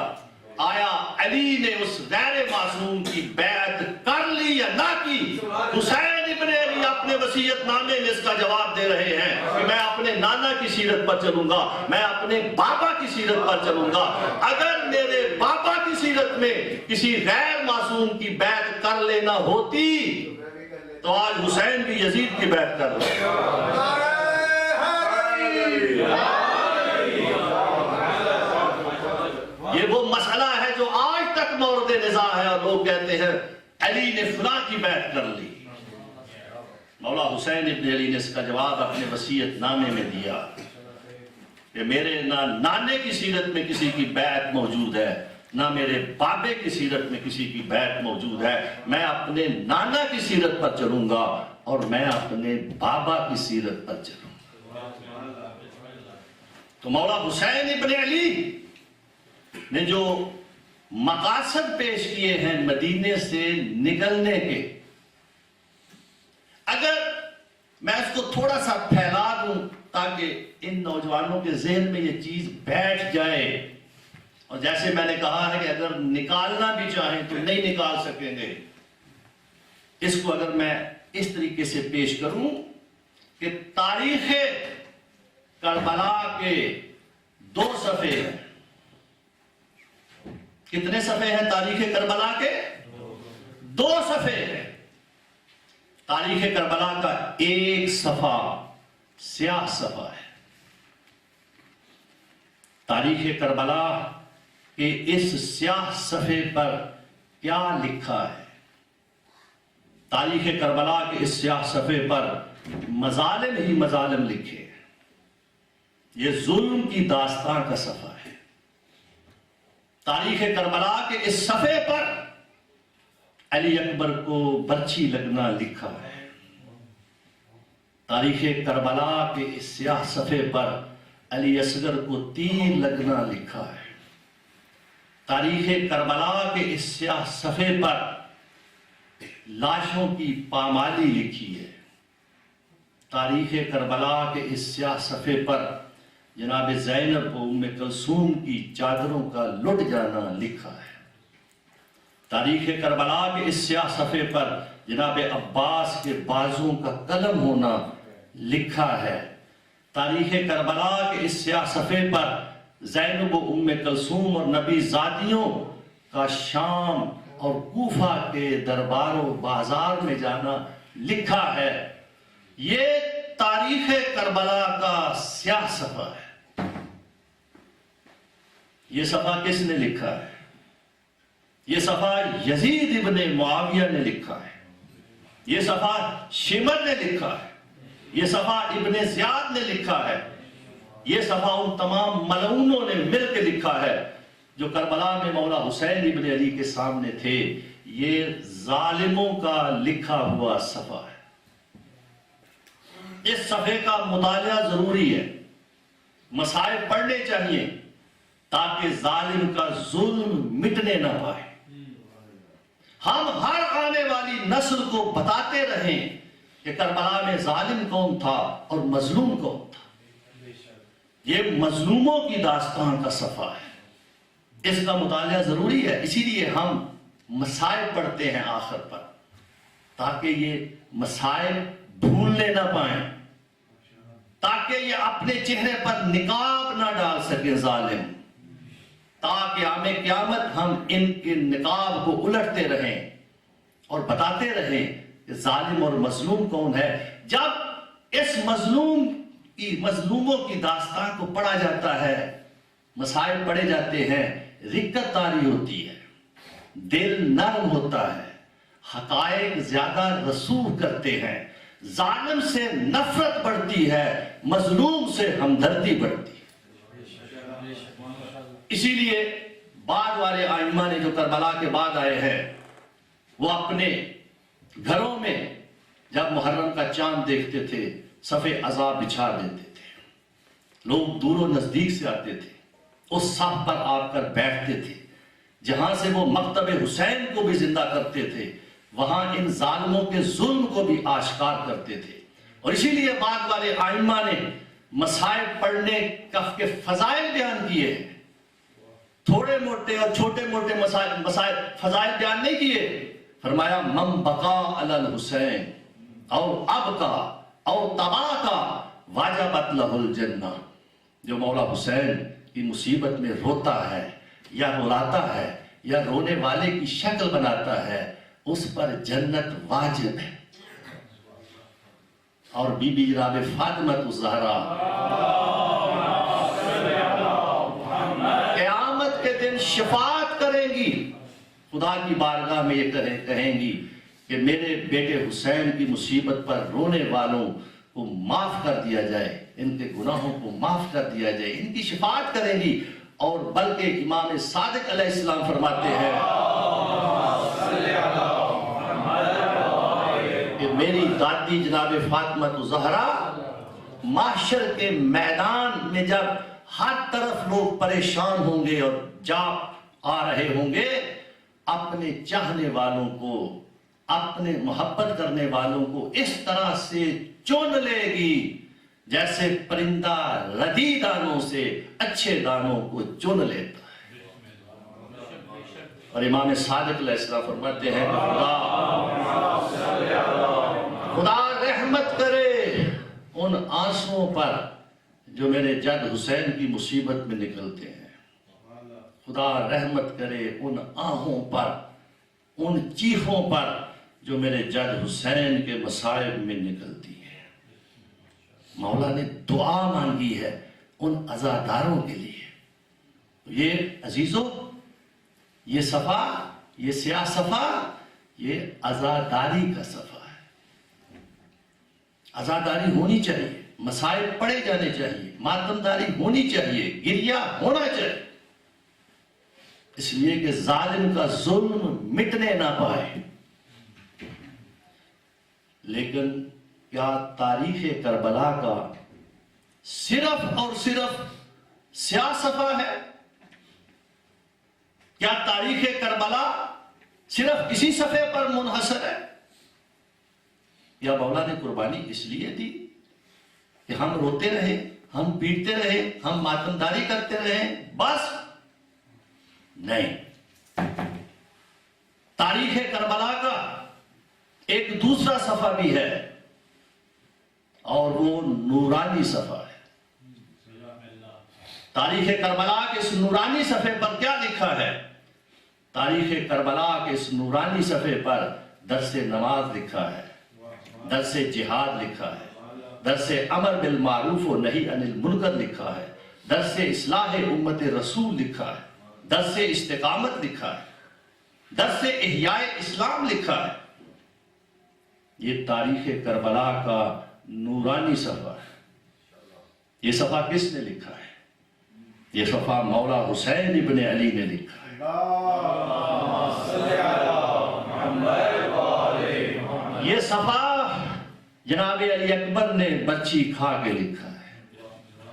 آیا علی نے اس غیر معصوم کی بیعت کر لی یا نہ کی؟ حسین ابن علی اپنے وصیت نامے میں اس کا جواب دے رہے ہیں کہ میں اپنے نانا کی سیرت پر چلوں گا، میں اپنے بابا کی سیرت پر چلوں گا. اگر میرے بابا کی سیرت میں کسی غیر معصوم کی بیعت کر لینا ہوتی تو آج حسین بھی یزید کی بیعت کر رہے. یہ وہ مسئلہ ہے جو آج تک مورد نزاع ہے، اور لوگ کہتے ہیں علی نے فلاں کی بیعت کر لی. مولا حسین ابن علی نے اس کا جواب اپنے وصیت نامے میں دیا کہ میرے نہ نانے کی سیرت میں کسی کی بیعت موجود ہے، نہ میرے بابے کی سیرت میں کسی کی بیعت موجود ہے. میں اپنے نانا کی سیرت پر چلوں گا اور میں اپنے بابا کی سیرت پر چلوں گا. تو مولا حسین ابن علی نے جو مقاصد پیش کیے ہیں مدینے سے نکلنے کے، اگر میں اس کو تھوڑا سا پھیلا دوں تاکہ ان نوجوانوں کے ذہن میں یہ چیز بیٹھ جائے، اور جیسے میں نے کہا ہے کہ اگر نکالنا بھی چاہیں تو نہیں نکال سکیں گے. اس کو اگر میں اس طریقے سے پیش کروں کہ تاریخ کربلا کے 2 صفحے ہیں. کتنے صفحے ہیں تاریخ کربلا کے؟ 2 صفحے ہیں. تاریخ کربلا کا 1 صفحہ سیاہ صفحہ ہے. تاریخ کربلا کے اس سیاہ صفحے پر کیا لکھا ہے؟ تاریخ کربلا کے اس سیاہ صفحے پر مظالم ہی مظالم لکھے ہیں. یہ ظلم کی داستان کا صفحہ ہے. تاریخ کربلا کے اس صفحے پر علی اکبر کو برچھی لگنا لکھا ہے. تاریخ کربلا کے اس سیاہ صفحے پر علی اصغر کو تیر لگنا لکھا ہے. تاریخ کربلا کے اس سیاہ صفحے پر لاشوں کی پامالی لکھی ہے. تاریخ کربلا کے اس سیاہ صفحے پر جناب زینب و ام کلثوم کی چادروں کا لٹ جانا لکھا ہے. تاریخ کربلا کے اس سیاہ صفحے پر جناب عباس کے بازوں کا قلم ہونا لکھا ہے. تاریخ کربلا کے اس سیاہ صفحے پر زینب و ام کلثوم اور نبی زادیوں کا شام اور کوفہ کے دربار و بازار میں جانا لکھا ہے. یہ تاریخ کربلا کا سیاہ صفحہ ہے. یہ صفحہ کس نے لکھا ہے؟ یہ صفحہ یزید ابن معاویہ نے لکھا ہے. یہ صفحہ شمر نے لکھا ہے. یہ صفحہ ابن زیاد نے لکھا ہے. یہ صفحہ ان تمام ملعونوں نے مل کے لکھا ہے جو کربلا میں مولا حسین ابن علی کے سامنے تھے. یہ ظالموں کا لکھا ہوا صفحہ ہے. اس صفحے کا مطالعہ ضروری ہے. مسائل پڑھنے چاہیے تاکہ ظالم کا ظلم مٹنے نہ پائے. ہم ہر آنے والی نسل کو بتاتے رہیں کہ کربلا میں ظالم کون تھا اور مظلوم کون تھا. یہ مظلوموں کی داستان کا صفحہ ہے. اس کا مطالعہ ضروری ہے. اسی لیے ہم مسائل پڑھتے ہیں آخر پر تاکہ یہ مسائل بھولنے نہ پائیں, تاکہ یہ اپنے چہرے پر نقاب نہ ڈال سکے ظالم, تاکہ آنے قیامت ہم ان کے نقاب کو الٹتے رہیں اور بتاتے رہیں کہ ظالم اور مظلوم کون ہے. جب اس مظلوموں کی داستان کو پڑھا جاتا ہے, مسائل پڑھے جاتے ہیں, رقت طاری ہوتی ہے, دل نرم ہوتا ہے, حقائق زیادہ رسوخ کرتے ہیں, ظالم سے نفرت بڑھتی ہے, مظلوم سے ہمدردی بڑھتی ہے. اسی لیے بعد والے ائمہ نے جو کربلا کے بعد آئے ہیں وہ اپنے گھروں میں جب محرم کا چاند دیکھتے تھے صفِ عذاب بچھا دیتے تھے. لوگ دور و نزدیک سے آتے تھے, اس صف پر آ کر بیٹھتے تھے جہاں سے وہ مکتب حسین کو بھی زندہ کرتے تھے, وہاں ان ظالموں کے ظلم کو بھی آشکار کرتے تھے. اور اسی لیے بعد والے ائمہ نے مسائل پڑھنے کے فضائل بیان کیے ہیں. تھوڑے موٹے اور چھوٹے موٹے مسائل فضائل بیان نہیں کیے. فرمایا من بقا علی الحسین او ابقا او تباکا واجبت لہ الجنہ. جو مولا حسین کی مصیبت میں روتا ہے یا رلاتا ہے یا رونے والے کی شکل بناتا ہے, اس پر جنت واجب ہے. اور بی بی جناب فاطمہ الزہرا قیامت کے دن شفاعت کریں گی, خدا کی بارگاہ میں یہ کہیں گی کہ میرے بیٹے حسین کی مصیبت پر رونے والوں کو معاف کر دیا جائے, ان کے گناہوں کو معاف کر دیا جائے. ان کی شفاعت کریں گی. اور بلکہ امام صادق علیہ السلام فرماتے ہیں کہ میری دادی جناب فاطمہ الزہرا محشر کے میدان میں جب ہر طرف لوگ پریشان ہوں گے اور جا آ رہے ہوں گے, اپنے چاہنے والوں کو, اپنے محبت کرنے والوں کو اس طرح سے چن لے گی جیسے پرندہ ردی دانوں سے اچھے دانوں کو چن لیتا ہے. اور امام صادق علیہ السلام فرماتے ہیں خدا رحمت کرے ان آنسوؤں پر جو میرے جد حسین کی مصیبت میں نکلتے ہیں. خدا رحمت کرے ان آہوں پر, ان چیخوں پر جو میرے جد حسین کے مصائب میں نکلتی ہیں. مولا نے دعا مانگی ہے ان عزاداروں کے لیے. یہ عزیزو, یہ صفحہ, یہ سیاہ صفحہ, یہ عزاداری کا صفحہ ہے. عزاداری ہونی چاہیے, مسائل پڑھے جانے چاہیے, ماتمداری ہونی چاہیے, گریہ ہونا چاہیے, اس لیے کہ ظالم کا ظلم مٹنے نہ پائے. لیکن کیا تاریخ کربلا کا صرف اور صرف سیاہ صفحہ ہے؟ کیا تاریخ کربلا صرف اسی صفحے پر منحصر ہے؟ یا مولا نے قربانی اس لیے دی کہ ہم روتے رہے، ہم پیٹتے رہے، ہم ماتمداری کرتے رہے؟ بس نہیں، تاریخ کربلا کا ایک دوسرا صفحہ بھی ہے، اور وہ نورانی صفحہ ہے۔ تاریخ کربلا کے اس نورانی صفحے پر کیا لکھا ہے؟ تاریخ کربلا کے اس نورانی صفحے پر درس نماز لکھا ہے، درس جہاد لکھا ہے، درس امر بالمعروف و نہی عن المنکر لکھا ہے، درس اصلاح امت رسول لکھا ہے، درس استقامت لکھا ہے، درس احیاء اسلام لکھا ہے۔ یہ تاریخ کربلا کا نورانی صفحہ ہے۔ یہ صفحہ کس نے لکھا ہے؟ یہ صفحہ مولا حسین ابن علی نے لکھا ہے۔ یہ صفحہ جناب علی اکبر نے بچی کھا کے لکھا ہے۔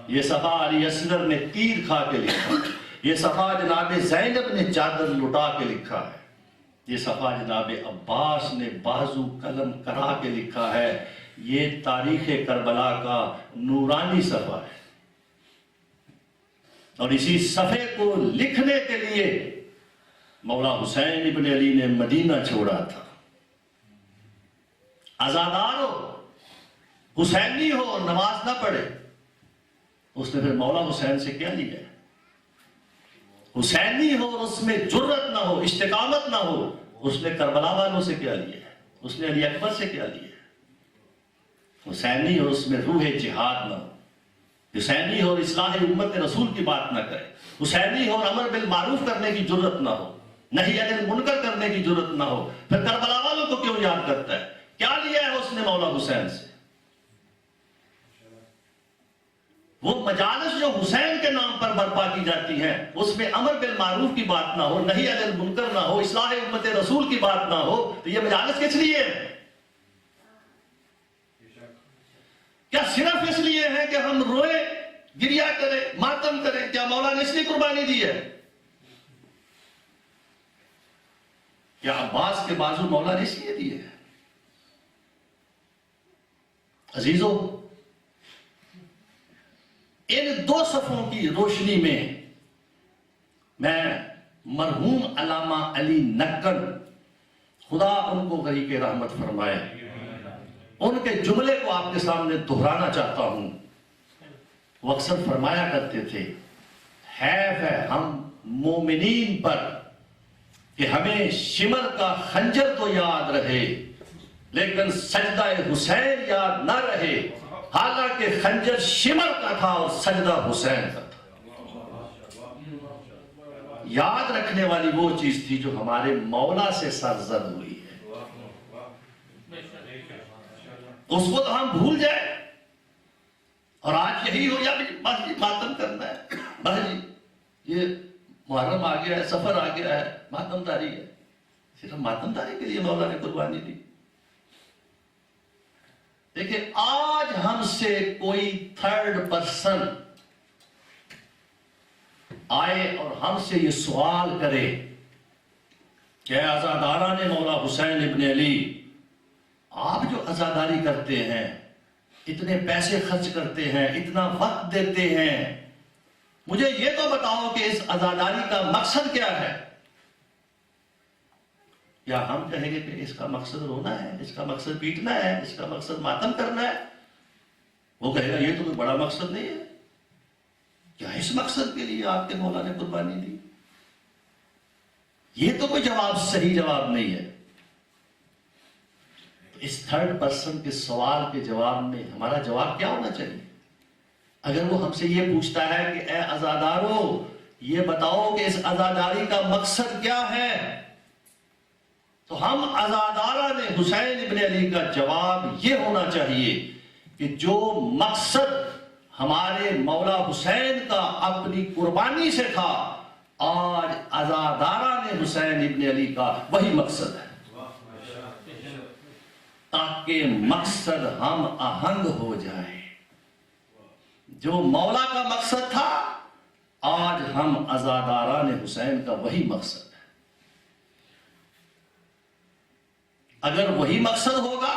یہ صفحہ علی اصغر نے تیر کھا کے لکھا ہے۔ یہ صفحہ جناب زینب نے چادر لٹا کے لکھا ہے۔ یہ صفحہ جناب عباس نے بازو قلم کرا کے لکھا ہے۔ یہ تاریخ کربلا کا نورانی صفحہ ہے، اور اسی صفحے کو لکھنے کے لیے مولا حسین ابن علی نے مدینہ چھوڑا تھا۔ عزادار ہو، حسینی ہو اور نماز نہ پڑھے، اس نے پھر مولا حسین سے کیا لیا ہے؟ حسینی ہو اور اس میں جرت نہ ہو، استقامت نہ ہو، اس نے کربلا والوں سے کیا لیا ہے؟ اس نے علی اکبر سے کیا لیا ہے؟ حسینی ہو اس میں روح جہاد نہ ہو، حسینی ہو اور اصلاح امت رسول کی بات نہ کرے، حسینی ہو اور امر بالمعروف کرنے کی جرت نہ ہو، نہی عن المنکر کرنے کی جرت نہ ہو، پھر کربلا والوں کو کیوں یاد کرتا ہے؟ کیا لیا ہے اس نے مولا حسین سے؟ وہ مجالس جو حسین کے نام پر برپا کی جاتی ہیں، اس میں امر بالمعروف کی بات نہ ہو، نہی عن المنکر نہ ہو، اصلاح امت رسول کی بات نہ ہو، تو یہ مجالس کس لیے ہے؟ کیا صرف اس لیے ہے کہ ہم روئے، گریا کریں، ماتم کریں؟ کیا مولا نے اس لیے قربانی دی ہے؟ کیا عباس کے بازو مولا نے اس لیے دیے ہیں؟ عزیزو، ان دو صفوں کی روشنی میں مرحوم علامہ علی نقل، خدا ان کو غریق رحمت فرمائے، ان کے جملے کو آپ کے سامنے دہرانا چاہتا ہوں۔ وہ اکثر فرمایا کرتے تھے، حیف ہے ہم مومنین پر کہ ہمیں شمر کا خنجر تو یاد رہے لیکن سجدہ حسین یاد نہ رہے، حالانکہ خنجر شمر کا تھا اور سجدہ حسین کا تھا۔ یاد رکھنے والی وہ چیز تھی جو ہمارے مولا سے سرزد ہوئی ہے، اس کو تو ہم بھول جائیں، اور آج یہی ہو یا بس جی ماتم کرنا ہے، بس جی یہ محرم آ گیا ہے، سفر آ گیا ہے، ماتم داری ہے۔ صرف ماتم داری کے لیے مولا نے قربانی دی؟ دیکھیں، آج ہم سے کوئی تھرڈ پرسن آئے اور ہم سے یہ سوال کرے کہ عزاداران مولا حسین ابن علی، آپ جو عزاداری کرتے ہیں، اتنے پیسے خرچ کرتے ہیں، اتنا وقت دیتے ہیں، مجھے یہ تو بتاؤ کہ اس عزاداری کا مقصد کیا ہے؟ یا ہم کہیں گے کہ اس کا مقصد رونا ہے، اس کا مقصد پیٹنا ہے، اس کا مقصد ماتم کرنا ہے؟ وہ کہے گا یہ تو کوئی بڑا مقصد نہیں ہے، کیا اس مقصد کے لیے آپ کے مولا نے قربانی دی؟ یہ تو کوئی جواب، صحیح جواب نہیں ہے۔ اس تھرڈ پرسن کے سوال کے جواب میں ہمارا جواب کیا ہونا چاہیے؟ اگر وہ ہم سے یہ پوچھتا ہے کہ اے عزادارو، یہ بتاؤ کہ اس عزاداری کا مقصد کیا ہے، تو ہم عزاداران حسین ابن علی کا جواب یہ ہونا چاہیے کہ جو مقصد ہمارے مولا حسین کا اپنی قربانی سے تھا، آج عزاداران حسین ابن علی کا وہی مقصد ہے، تاکہ مقصد ہم آہنگ ہو جائیں۔ جو مولا کا مقصد تھا آج ہم عزاداران حسین کا وہی مقصد ہے. اگر وہی مقصد ہوگا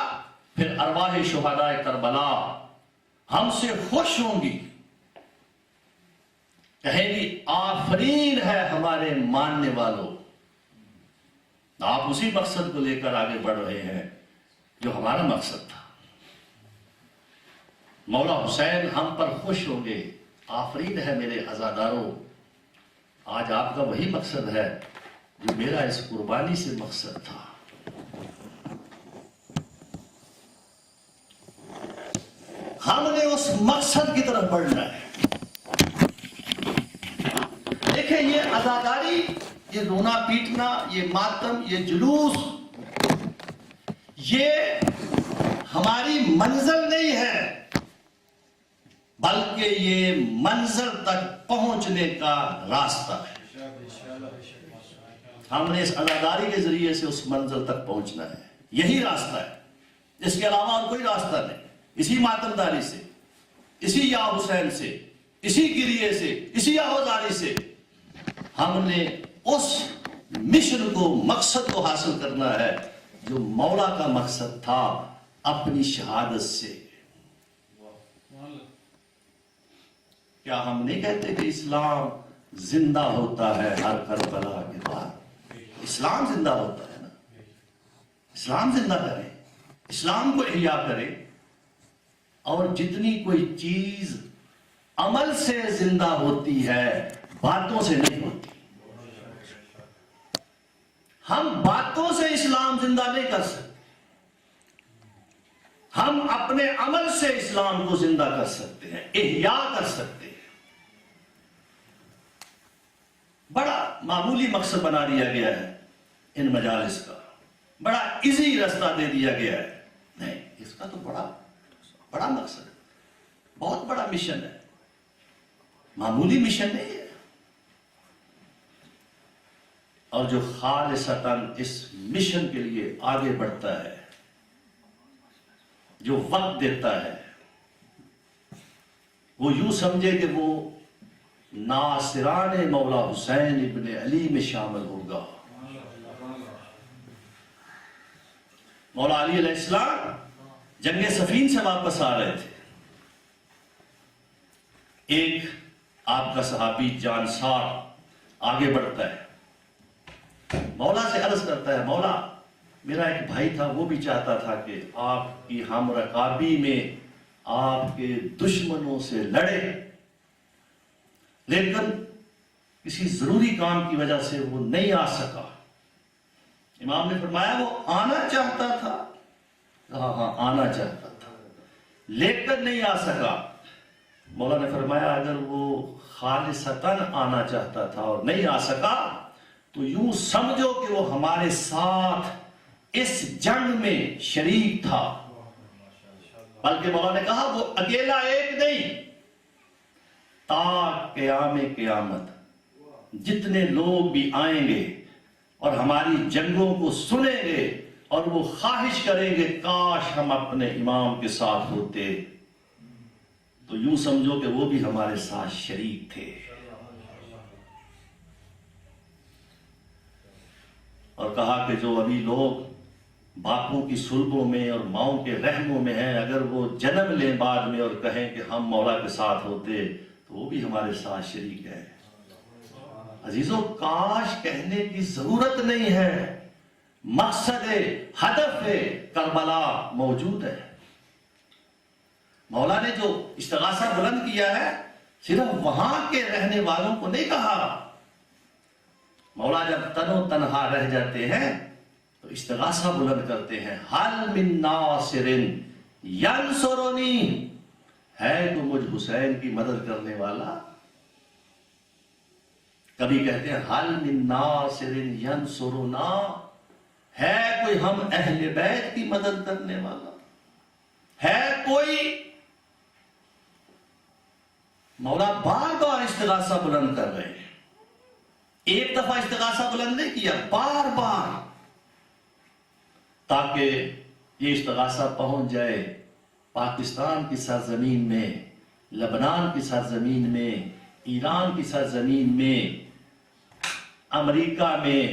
پھر ارواح شہداء کربلا ہم سے خوش ہوں گی، کہیں گی آفرین ہے ہمارے ماننے والوں. آپ اسی مقصد کو لے کر آگے بڑھ رہے ہیں جو ہمارا مقصد تھا. مولا حسین ہم پر خوش ہوں گے، آفرین ہے میرے عزاداروں. آج آپ کا وہی مقصد ہے جو میرا اس قربانی سے مقصد تھا. ہم نے اس مقصد کی طرف بڑھنا ہے. دیکھیں یہ عزاداری، یہ رونا پیٹنا، یہ ماتم، یہ جلوس، یہ ہماری منزل نہیں ہے، بلکہ یہ منزل تک پہنچنے کا راستہ ہے. ہم نے اس عزاداری کے ذریعے سے اس منزل تک پہنچنا ہے. یہی راستہ ہے، اس کے علاوہ اور کوئی راستہ نہیں. اسی ماتمداری سے، اسی یا حسین سے، اسی گریے سے، اسی آہوزاری سے ہم نے اس مشن کو، مقصد کو حاصل کرنا ہے جو مولا کا مقصد تھا اپنی شہادت سے. کیا ہم نہیں کہتے کہ اسلام زندہ ہوتا ہے ہر کربلا کے بعد؟ اسلام زندہ ہوتا ہے نا. اسلام زندہ کریں، اسلام کو احیا کریں. اور جتنی کوئی چیز عمل سے زندہ ہوتی ہے، باتوں سے نہیں ہوتی. ہم باتوں سے اسلام زندہ نہیں کر سکتے، ہم اپنے عمل سے اسلام کو زندہ کر سکتے ہیں، احیا کر سکتے ہیں. بڑا معمولی مقصد بنا دیا گیا ہے ان مجالس کا، بڑا ایزی راستہ دے دیا گیا ہے. نہیں، اس کا تو بڑا مقصد ہے، بہت بڑا مشن ہے، معمولی مشن نہیں ہے. اور جو خالصتاً اس مشن کے لیے آگے بڑھتا ہے، جو وقت دیتا ہے، وہ یوں سمجھے کہ وہ ناصران مولا حسین ابن علی میں شامل ہوگا. مولا علی علیہ السلام جنگ صفین سے واپس آ رہے تھے. ایک آپ کا صحابی جانسار آگے بڑھتا ہے، مولا سے عرض کرتا ہے، مولا میرا ایک بھائی تھا، وہ بھی چاہتا تھا کہ آپ کی ہم رکابی میں آپ کے دشمنوں سے لڑے، لیکن کسی ضروری کام کی وجہ سے وہ نہیں آ سکا. امام نے فرمایا وہ آنا چاہتا تھا؟ ہاں آنا چاہتا تھا لیکن نہیں آ سکا. مولا نے فرمایا اگر وہ خالصتاً آنا چاہتا تھا اور نہیں آ سکا تو یوں سمجھو کہ وہ ہمارے ساتھ اس جنگ میں شریک تھا. بلکہ مولا نے کہا وہ اکیلا ایک نہیں، تا قیام قیامت جتنے لوگ بھی آئیں گے اور ہماری جنگوں کو سنیں گے اور وہ خواہش کریں گے کاش ہم اپنے امام کے ساتھ ہوتے، تو یوں سمجھو کہ وہ بھی ہمارے ساتھ شریک تھے. اور کہا کہ جو ابھی لوگ باپوں کی صلبوں میں اور ماؤں کے رحموں میں ہیں، اگر وہ جنم لیں بعد میں اور کہیں کہ ہم مولا کے ساتھ ہوتے تو وہ بھی ہمارے ساتھ شریک ہے. عزیزو کاش کہنے کی ضرورت نہیں ہے، مقصد ہدف کربلا موجود ہے. مولا نے جو استغاثہ بلند کیا ہے صرف وہاں کے رہنے والوں کو نہیں کہا. مولا جب تن و تنہا رہ جاتے ہیں تو استغاثہ بلند کرتے ہیں، حل من ناصر ینصرنی، ہے تو مجھ حسین کی مدد کرنے والا. کبھی کہتے ہیں حل من ناصر ینصرنا، ہے کوئی ہم اہل بیت کی مدد کرنے والا، ہے کوئی. مولا بار بار استغاثہ بلند کر رہے ہیں، ایک دفعہ استغاثہ بلند نہیں کیا، بار بار، تاکہ یہ استغاثہ پہنچ جائے پاکستان کی سرزمین میں، لبنان کی سرزمین میں، ایران کی سرزمین میں، امریکہ میں،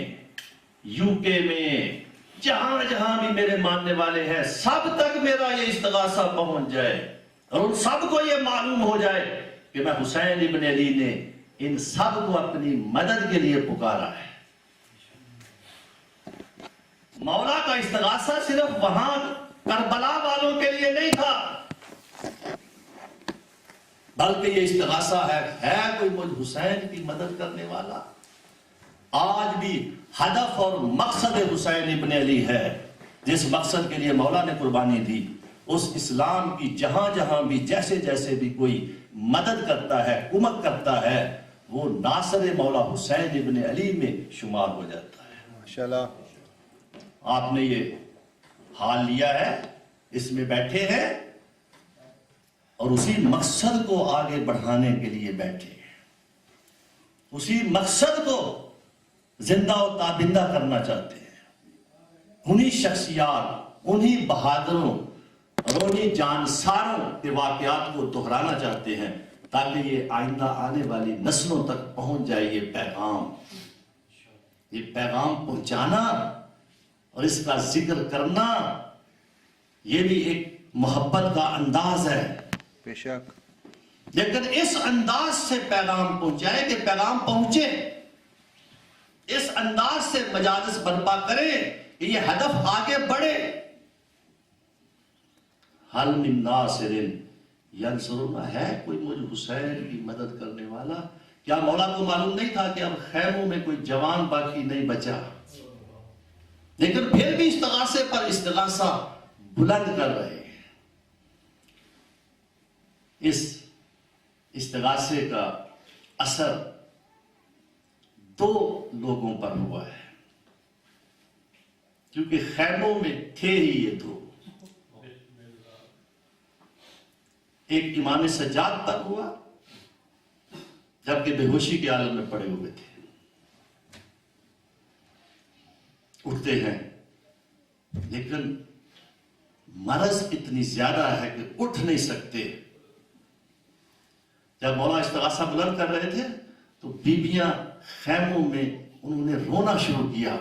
UK میں، جہاں جہاں بھی میرے ماننے والے ہیں، سب تک میرا یہ استغاثہ پہنچ جائے اور ان سب کو یہ معلوم ہو جائے کہ میں حسین ابن علی نے ان سب کو اپنی مدد کے لیے پکارا ہے۔ مولا کا استغاثہ صرف وہاں کربلا والوں کے لیے نہیں تھا، بلکہ یہ استغاثہ ہے کوئی مجھ حسین کی مدد کرنے والا۔ آج بھی ہدف اور مقصد حسین ابن علی ہے، جس مقصد کے لیے مولا نے قربانی دی، اس اسلام کی جہاں جہاں بھی جیسے جیسے بھی کوئی مدد کرتا ہے، کمک کرتا ہے، وہ ناصر مولا حسین ابن علی میں شمار ہو جاتا ہے۔ ماشاءاللہ۔ آپ نے یہ حال لیا ہے، اس میں بیٹھے ہیں اور اسی مقصد کو آگے بڑھانے کے لیے بیٹھے ہیں، اسی مقصد کو زندہ و تابندہ کرنا چاہتے ہیں، انہی شخصیات، انہی بہادروں اور انہی جانساروں کے واقعات کو دہرانا چاہتے ہیں تاکہ یہ آئندہ آنے والی نسلوں تک پہنچ جائے یہ پیغام پہنچانا اور اس کا ذکر کرنا، یہ بھی ایک محبت کا انداز ہے۔ بے شک۔ لیکن اس انداز سے پیغام پہنچائے کہ پیغام پہنچے، اس انداز سے مجالس برپا کرے کہ یہ ہدف آگے بڑھے۔ حل من ناصر ینصرنا، ہے کوئی مجھ حسین کی مدد کرنے والا؟ کیا مولا کو معلوم نہیں تھا کہ اب خیموں میں کوئی جوان باقی نہیں بچا؟ لیکن پھر بھی استغاثے پر استغاثہ بلند کر رہے ہیں۔ اس استغاثے کا اثر دو لوگوں پر ہوا ہے، کیونکہ خیموں میں تھے ہی یہ دو، ایک امام سجاد پر ہوا جبکہ بے ہوشی کے عالم میں پڑے ہوئے تھے، اٹھتے ہیں لیکن مرض اتنی زیادہ ہے کہ اٹھ نہیں سکتے۔ جب مولا استغاثہ بلند کر رہے تھے تو بیبیاں خیموں میں انہوں نے رونا شروع کیا۔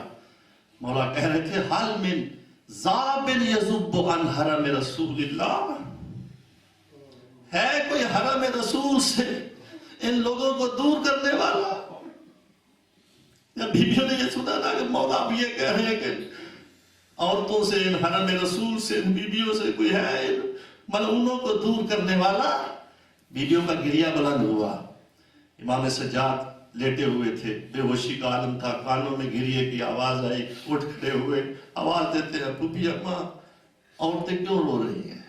مولا کہہ رہے تھے حل من ذابن یذب عن حرم رسول اللہ، ہے کوئی حرم رسول سے ان لوگوں کو دور کرنے والا؟ جب بیبیوں نے یہ سنا تھا کہ مولا اب یہ کہہ رہے ہیں کہ عورتوں سے، ان حرم رسول سے، ان بیبیوں سے کوئی ہے ان ملعونوں کو دور کرنے والا، بیبیوں کا گریہ بلند ہوا۔ امام سجاد لیٹے ہوئے تھے، بے ہوشی کا عالم تھا، کانوں میں گریہ کی آواز آئی، اٹھ کھڑے ہوئے، آواز دیتے ہیں پھوپھی اماں عورتیں کیوں رو رہی ہیں؟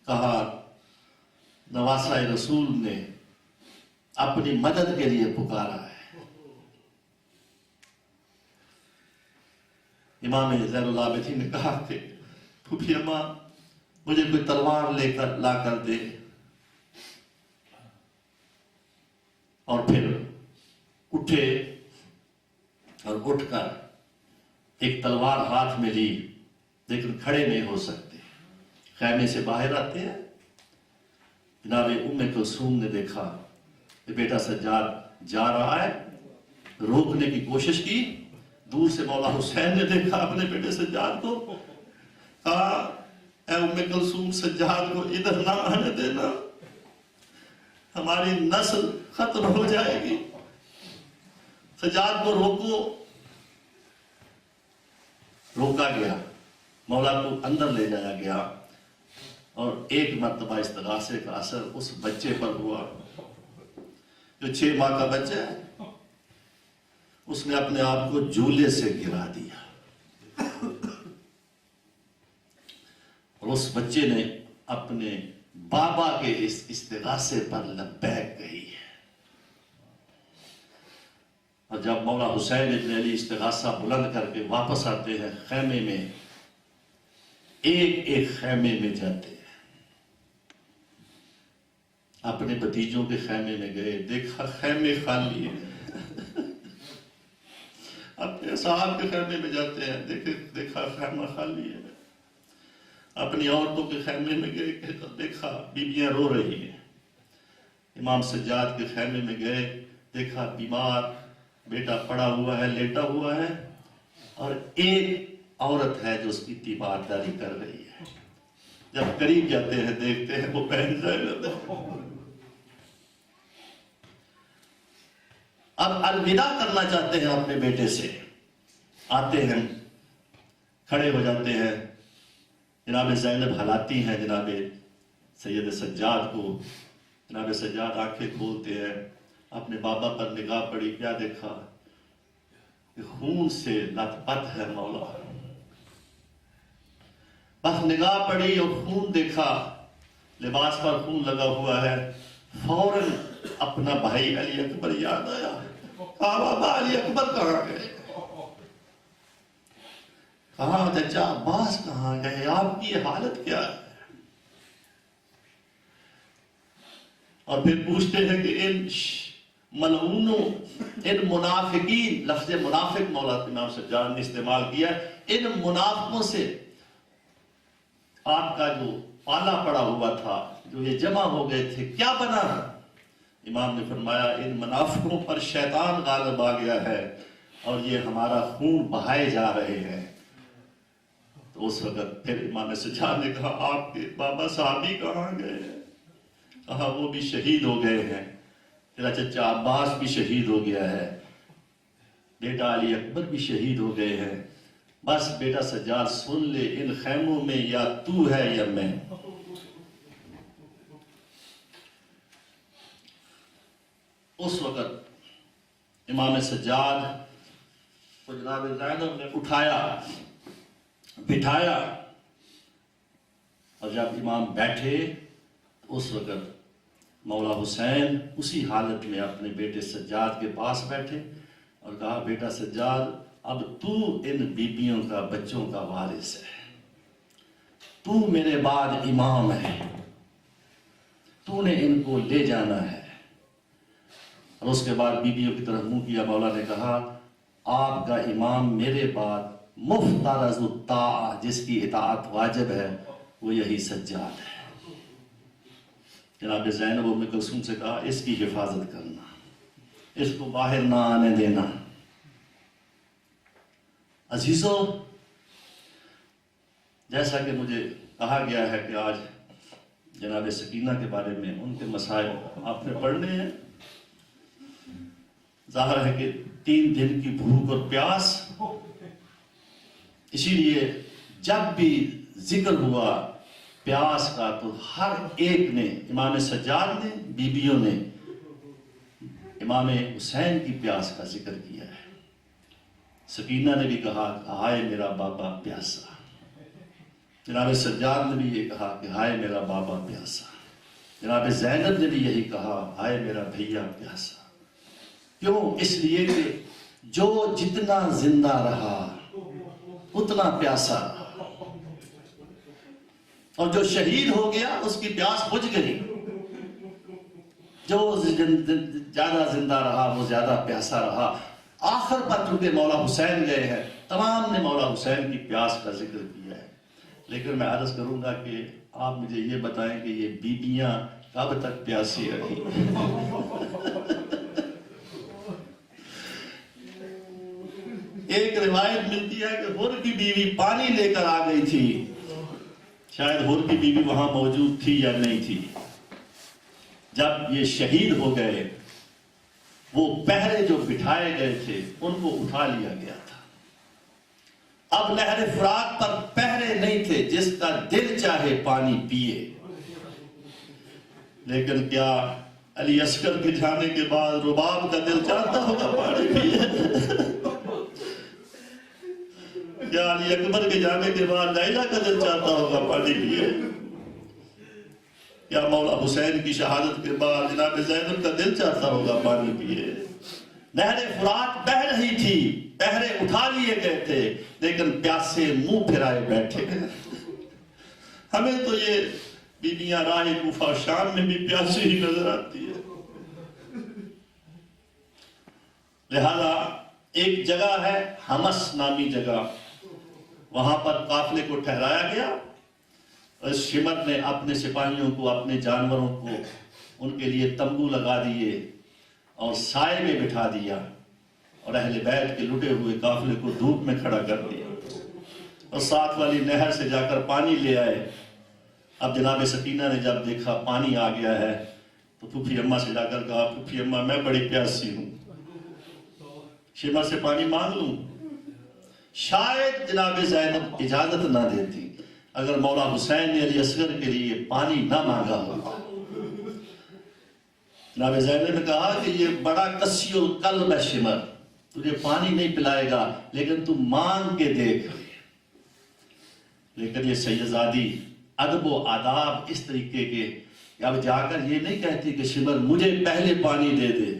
کہا نواسہ رسول نے اپنی مدد کے لیے پکارا ہے۔ امام زین العابدین نے کہا کہ پھوپھی اماں مجھے کوئی تلوار لے کر لا کر دے، اور پھر اٹھے اور اٹھ کر ایک تلوار ہاتھ میں لی، لیکن کھڑے نہیں ہو سکتے۔ خیمے سے باہر آتے ہیں، جناب ام کلثوم نے دیکھا کہ بیٹا سجاد جا رہا ہے، روکنے کی کوشش کی۔ دور سے مولا حسین نے دیکھا اپنے بیٹے سجاد کو، کہا اے ام کلثوم سجاد کو ادھر نہ آنے دینا، ہماری نسل ختم ہو جائے گی، سجاد کو روکو۔ روکا گیا، مولا کو اندر لے جایا گیا، اور ایک مرتبہ استغاثے کا اثر اس بچے پر ہوا جو 6 ماہ کا بچہ ہے۔ اس نے اپنے آپ کو جھولے سے گرا دیا اور اس بچے نے اپنے بابا کے اس استغاثے پر لبیک کہی ہے۔ اور جب مولا حسین ابن علی استغاثہ بلند کر کے واپس آتے ہیں خیمے میں، ایک ایک خیمے میں جاتے ہیں، اپنے بھتیجوں کے خیمے میں گئے، دیکھا خیمے خالی ہیں، اپنے صاحب کے خیمے میں جاتے ہیں، دیکھا خیمہ خالی ہے، اپنی عورتوں کے خیمے میں گئے کہ دیکھا بیویاں رو رہی ہیں. امام سجاد کے خیمے میں گئے، دیکھا بیمار بیٹا پڑا ہوا ہے، لیٹا ہوا ہے، اور ایک عورت ہے جو اس کی تیمارداری کر رہی ہے. جب قریب جاتے ہیں دیکھتے ہیں وہ بہن زینب ہے. اب الوداع کرنا چاہتے ہیں اپنے بیٹے سے، آتے ہیں، کھڑے ہو جاتے ہیں. جناب زینب ہلاتی ہیں جناب سید سجاد کو. جناب سجاد آنکھیں کھولتے ہیں، اپنے بابا پر نگاہ پڑی، کیا دیکھا کہ خون سے لت پت ہے مولا. بس نگاہ پڑی اور خون دیکھا، لباس پر خون لگا ہوا ہے. فوراً اپنا بھائی علی اکبر یاد آیا. کہا بابا علی اکبر کہاں گئے؟ کہاں چچا عباس کہاں گئے؟ آپ کی حالت کیا ہے؟ اور پھر پوچھتے ہیں کہ ان ملعونوں، ان منافقین، لفظ منافق مولا امام سجاد نے استعمال کیا، ان منافقوں سے آپ کا جو پالا پڑا ہوا تھا، جو یہ جمع ہو گئے تھے، کیا بنا؟ امام نے فرمایا ان منافقوں پر شیطان غالب آ گیا ہے اور یہ ہمارا خون بہائے جا رہے ہیں. تو اس وقت پھر امام سجاد نے کہا آپ کے بابا صحابی کہاں گئے ہیں؟ کہا وہ بھی شہید ہو گئے ہیں، تیرا چچا عباس بھی شہید ہو گیا ہے، بیٹا علی اکبر بھی شہید ہو گئے ہیں. بس بیٹا سجاد سن لے، ان خیموں میں یا تو ہے یا میں. اس وقت امام سجاد کو جناب زینب نے اٹھایا، بٹھایا، اور جب امام بیٹھے تو اس وقت مولا حسین اسی حالت میں اپنے بیٹے سجاد کے پاس بیٹھے اور کہا بیٹا سجاد اب تو ان بیبیوں کا، بچوں کا وارث ہے، تو میرے بعد امام ہے، تو نے ان کو لے جانا ہے. اور اس کے بعد بیبیوں کی طرف منہ کیا. مولا نے کہا آپ کا امام میرے بعد مفترض الطاعہ، جس کی اطاعت واجب ہے، وہ یہی سجاد ہے. جناب زینب ام کلثوم سے کہا اس کی حفاظت کرنا، اس کو باہر نہ آنے دینا. عزیزو، جیسا کہ مجھے کہا گیا ہے کہ آج جناب سکینہ کے بارے میں ان کے مسائل آپ نے پڑھنے ہیں. ظاہر ہے کہ 3 دن کی بھوک اور پیاس، اسی لیے جب بھی ذکر ہوا پیاس کا تو ہر ایک نے، امام سجاد نے، بیبیوں نے امام حسین کی پیاس کا ذکر کیا ہے. سکینہ نے بھی کہا ہائے میرا بابا پیاسا. جناب سجاد نے بھی یہ کہا کہ ہائے میرا بابا پیاسا. جناب زینب نے بھی یہی کہا ہائے میرا بھیا پیاسا. کیوں؟ اس لیے کہ جو جتنا زندہ رہا اتنا پیاسا رہا، اور جو شہید ہو گیا اس کی پیاس بجھ گئی. جو زیادہ زندہ رہا وہ زیادہ پیاسا رہا. آخر پر چونکہ مولا حسین گئے ہیں، تمام نے مولا حسین کی پیاس کا ذکر کیا ہے. لیکن میں عرض کروں گا کہ آپ مجھے یہ بتائیں کہ یہ بیبیاں کب تک پیاسی رہی؟ ایک روایت ملتی ہے کہ حر کی بیوی پانی لے کر آ گئی تھی. شاید حر کی بیوی وہاں موجود تھی یا نہیں تھی. جب یہ شہید ہو گئے، وہ پہرے جو بٹھائے گئے تھے ان کو اٹھا لیا گیا تھا. اب نہر فرات پر پہرے نہیں تھے، جس کا دل چاہے پانی پیے. لیکن کیا علی اصغر کے جانے کے بعد رباب کا دل چاہتا ہوگا پانی پیے؟ کیا علی اکبر کے جانے کے بعد لیلا کا دل چاہتا ہوگا پانی پیے؟ کیا مولا حسین کی شہادت کے بعد جناب زینب کا دل چاہتا ہوگا پانی پیے؟ نہر فرات بہہ رہی تھی، پہرے اٹھا لیے گئے تھے، لیکن پیاسے منہ پھرائے بیٹھے. ہمیں تو یہ بیبیاں راہ کوفہ شام میں بھی پیاسی ہی نظر آتی ہے. لہذا ایک جگہ ہے حمص نامی جگہ، وہاں پر قافلے کو ٹھہرایا گیا. اور اس شمر نے اپنے سپاہیوں کو، اپنے جانوروں کو ان کے لیے تمبو لگا دیے اور سائے میں بٹھا دیا، اور اہل بیت کے لٹے ہوئے قافلے کو دھوپ میں کھڑا کر دیا، اور ساتھ والی نہر سے جا کر پانی لے آئے۔ اب جناب سکینہ نے جب دیکھا پانی آ گیا ہے تو پھوپھی اماں سے جا کر کہا، پھوپھی اماں میں بڑی پیاسی ہوں، شمر سے پانی مانگ لوں؟ شاید جناب زینب اجازت نہ دیتی اگر مولا حسین نے علی اصغر کے لیے پانی نہ مانگا ہوتا۔ جناب زینب نے کہا کہ یہ بڑا قسی القلب ہے شمر، تجھے پانی نہیں پلائے گا لیکن تو مانگ کے دیکھ۔ لیکن یہ سیدزادی ادب و آداب اس طریقے کے کہ اب جا کر یہ نہیں کہتی کہ شمر مجھے پہلے پانی دے دے،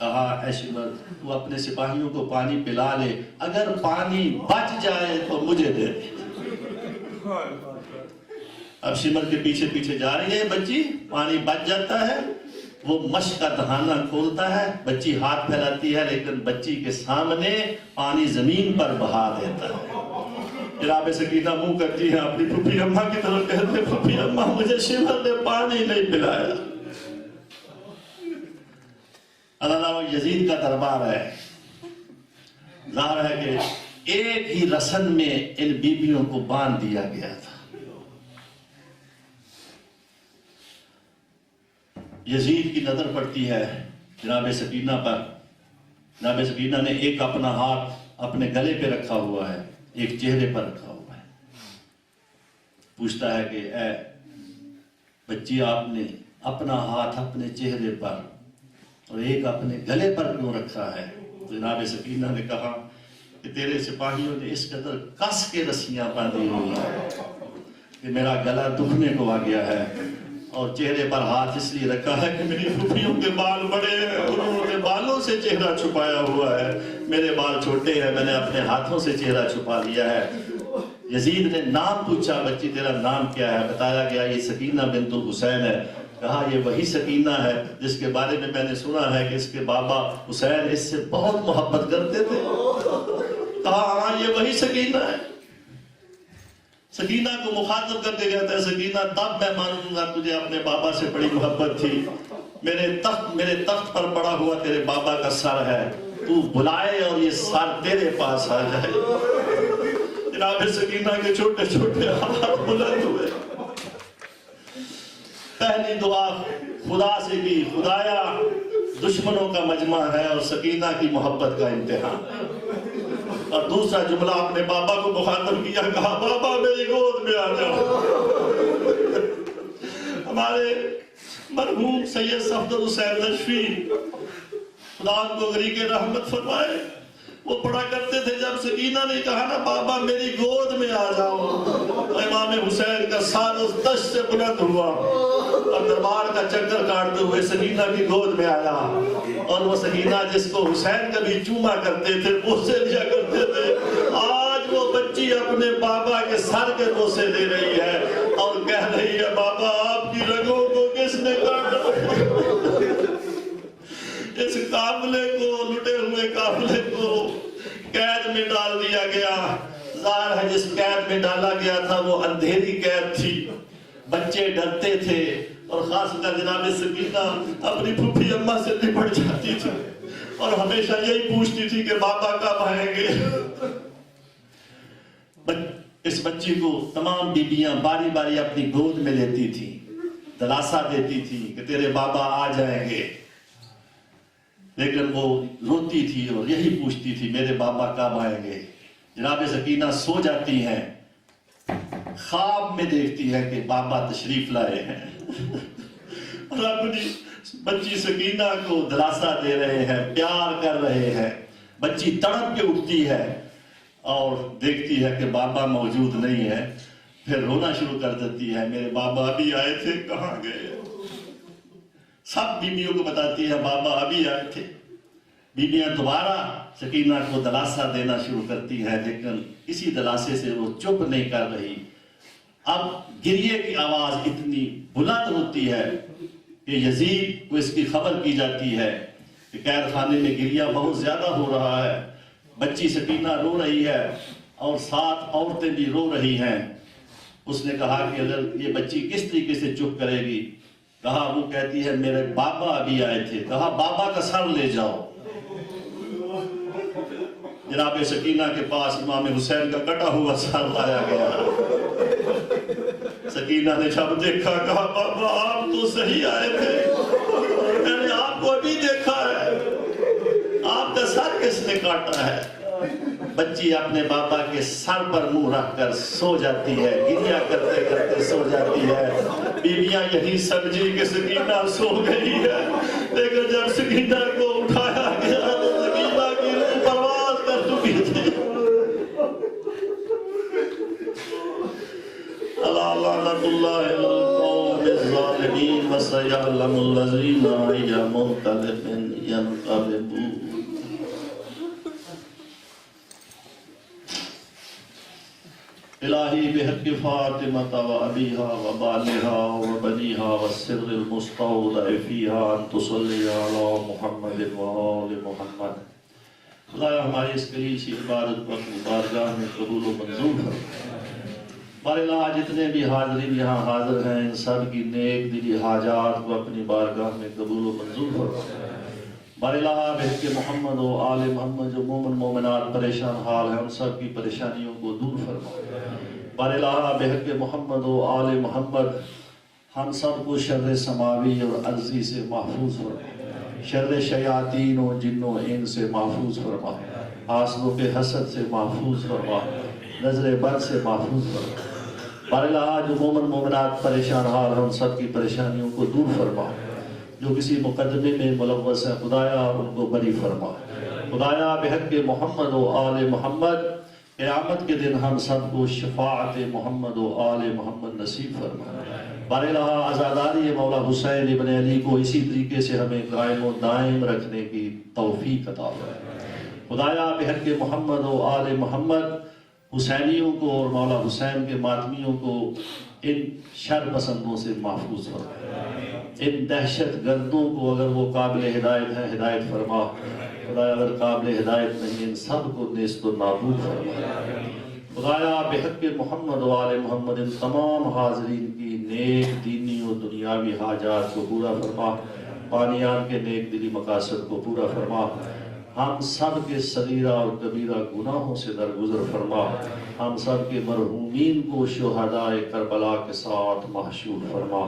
کہا اے شمر تو اپنے سپاہیوں کو پانی پلا لے، اگر پانی بچ جائے تو مجھے دے دے۔ اب شمر کے پیچھے پیچھے جا رہی ہے بچی، پانی بچ جاتا ہے، وہ مشک کا دہانہ کھولتا ہے، بچی ہاتھ پھیلاتی ہے لیکن بچی کے سامنے پانی زمین پر بہا دیتا ہے۔ جناب سکینہ منہ کرتی ہے اپنی پھوپھی اماں کی طرف، کہتے ہیں پھوپھی اماں مجھے شمر نے پانی نہیں پلایا۔ اللہ یزید کا دربار ہے، ظاہر ہے کہ ایک ہی رسن میں ان بیبیوں کو باندھ دیا گیا تھا۔ یزید کی نظر پڑتی ہے جناب سکینہ پر۔ جناب سکینہ نے ایک اپنا ہاتھ اپنے گلے پہ رکھا ہوا ہے، ایک چہرے پر رکھا ہوا ہے۔ پوچھتا ہے کہ اے بچی، آپ نے اپنا ہاتھ اپنے چہرے پر اور ایک اپنے گلے پر کیوں رکھا ہے؟ تو جناب سکینہ نے کہا کہ تیرے سپاہیوں نے اس قدر کس کے رسیاں باندھی ہوئی ہیں کہ میرا گلا دکھنے کو آ گیا ہے، اور چہرے پر ہاتھ اس لیے رکھا ہے کہ میری پھوپھیوں کے بال بڑے ہیں، انہوں نے بالوں سے چہرہ چھپایا ہوا ہے، میرے بال چھوٹے ہیں، میں نے اپنے ہاتھوں سے چہرہ چھپا لیا ہے۔ یزید نے نام پوچھا، بچی تیرا نام کیا ہے؟ بتایا گیا یہ سکینہ بنت الحسین ہے۔ کہا یہ وہی سکینہ ہے جس کے بارے میں نے سنا ہے کہ اس کے بابا حسین اس سے بہت محبت کرتے تھے۔ کہا ہاں یہ وہی سکینہ ہے۔ سکینہ کو مخاطب کر کے کہتا ہے، سکینہ تب میں مانوں گا تجھے اپنے بابا سے بڑی محبت تھی، میرے تخت پر پڑا ہوا تیرے بابا کا سر ہے، تو بلائے اور یہ سر تیرے پاس آ جائے۔ جناب سکینہ کے چھوٹے چھوٹے ہاتھ بلند ہوئے، پہلی دعا خدا سے کی، خدایا دشمنوں کا مجمع ہے اور سکینہ کی محبت کا امتحان۔ اور دوسرا جملہ اپنے بابا کو مخاطب کیا، کہا بابا میری گود میں آ جاؤ۔ ہمارے مرحوم سید صفدر حسین نجفی خدا ان کو غریق رحمت فرمائے، وہ پڑھا کرتے تھے جب سکینہ نے کہا نا بابا میری گود میں آ جاؤ، تو امام حسین کا سر اس دشت سے بلند ہوا اور دربار کا چکر کاٹتے ہوئے سکینہ کی گود میں آیا، اور وہ سکینہ جس کو حسین کبھی چوما کرتے تھے، بوسے لیا کرتے تھے، آج وہ بچی اپنے بابا کے سر کے بوسے دے رہی ہے اور کہہ رہی ہے بابا آپ کی رگوں کو کس نے کاٹا؟ اس قافلے کو، لٹے ہوئے قافلے کو قید میں ڈال دیا گیا۔ ظاہر ہے جس قید میں ڈالا گیا تھا وہ اندھیری قید تھی، بچے ڈرتے تھے، اور خاص کر جناب سکینہ اپنی پھوپھی اماں سے لپٹ جاتی تھی اور ہمیشہ یہی پوچھتی تھی کہ بابا کب آئیں گے۔ اس بچی کو تمام بیبیاں باری باری اپنی گود میں لیتی تھی، دلاسا دیتی تھی کہ تیرے بابا آ جائیں گے، لیکن وہ روتی تھی اور یہی پوچھتی تھی میرے بابا کب آئیں گے۔ جناب سکینہ سو جاتی ہیں، خواب میں دیکھتی ہے کہ بابا تشریف لائے ہیں اور اپنی بچی سکینہ کو دلاسا دے رہے ہیں، پیار کر رہے ہیں۔ بچی تڑپ کے اٹھتی ہے اور دیکھتی ہے کہ بابا موجود نہیں ہے، پھر رونا شروع کر دیتی ہے، میرے بابا ابھی آئے تھے کہاں گئے؟ سب بیبیوں کو بتاتی ہے بابا ابھی آئے تھے۔ بیبیاں دوبارہ سکینہ کو دلاسا دینا شروع کرتی ہیں، لیکن اسی دلاسے سے وہ چپ نہیں کر رہی۔ اب گریے کی آواز اتنی بلند ہوتی ہے کہ یزید کو اس کی خبر کی جاتی ہے کہ قید خانے میں گریہ بہت زیادہ ہو رہا ہے، بچی سکینہ رو رہی ہے اور ساتھ عورتیں بھی رو رہی ہیں۔ اس نے کہا کہ اگر یہ بچی کس طریقے سے چپ کرے گی؟ کہا وہ کہتی ہے میرے بابا ابھی آئے تھے. کہا بابا کا سر لے جاؤ. جناب سکینہ کے پاس امام حسین کا کٹا ہوا سر لایا گیا. سکینہ نے جب دیکھا کہا بابا آپ تو صحیح آئے تھے، میں نے آپ کو ابھی دیکھا ہے، آپ کا سر کس نے کاٹا ہے؟ بچی اپنے بابا کے سر پر منہ رکھ کر سو جاتی ہے، گریہ کرتے کرتے سو جاتی ہے. بیویاں یہی سمجھی کہ سکینہ سو گئی ہے، لیکن جب سکینہ کو اٹھایا گیا تو سکینہ کی روح پرواز کر چکی تھی. لعنت اللہ علی القوم الظالمین وسيعلم الذین أي منقلب ينقلبون. الہی بحق فاطمہ و ابیہا و بالہا و بنیہا و السر المستودع فیہا ان تصلی علی محمد و آل محمد. خدایا ہماری اس کلی سی عبادت کو اپنی بارگاہ میں قبول و منظور کر. بارے اللہ جتنے بھی حاضرین یہاں حاضر ہیں ان سب کی نیک دلی حاجات کو اپنی بارگاہ میں قبول و منظور کر. بارے اللہ بحق محمد و آل محمد جو مومن مومنات پریشان حال ہیں ان سب کی پریشانیوں کو دور فرما. بارے اللہ بحق محمد و آل محمد ہم سب کو شر سماوی اور ارضی سے محفوظ فرما. شر شیاطین و جن و ان سے محفوظ فرما. حاسد و حسد سے محفوظ فرما. نظر بد سے محفوظ فرما. بارے اللہ جو مومن مومنات پریشان حال ہیں ان سب کی پریشانیوں کو دور فرما. جو کسی مقدمے میں ملوث ہے خدایا ان کو بری فرما. خدایا بحق محمد و آل محمد قیامت کے دن ہم سب کو شفاعت محمد و آل محمد نصیب فرما. بارے اللہ عزاداری مولا حسین ابن علی کو اسی طریقے سے ہمیں قائم و دائم رکھنے کی توفیق عطا فرما. خدایا بحق محمد و آل محمد حسینیوں کو اور مولا حسین کے ماتمیوں کو ان شر پسندوں سے محفوظ فرما. ان دہشت گردوں کو اگر وہ قابل ہدایت ہیں ہدایت فرما. خدایا اگر قابل ہدایت نہیں ان سب کو نیست و نابود فرما. خدایا بحق محمد و آل محمد ان تمام حاضرین کی نیک دینی و دنیاوی حاجات کو پورا فرما. بانیان کے نیک دلی مقاصد کو پورا فرما. ہم سب کے صغیرہ اور کبیرہ گناہوں سے درگزر فرما. ہم سب کے مرحومین کو شہداء کربلا کے ساتھ محشور فرما.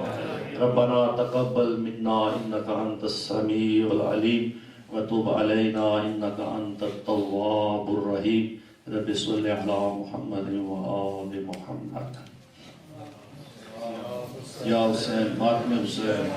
ربنا تقبل منا انک انت السمیع العلیم وتب علینا انک انت التواب الرحیم. رب صلی علی محمد و آل محمد. یا حسین ماتم حسین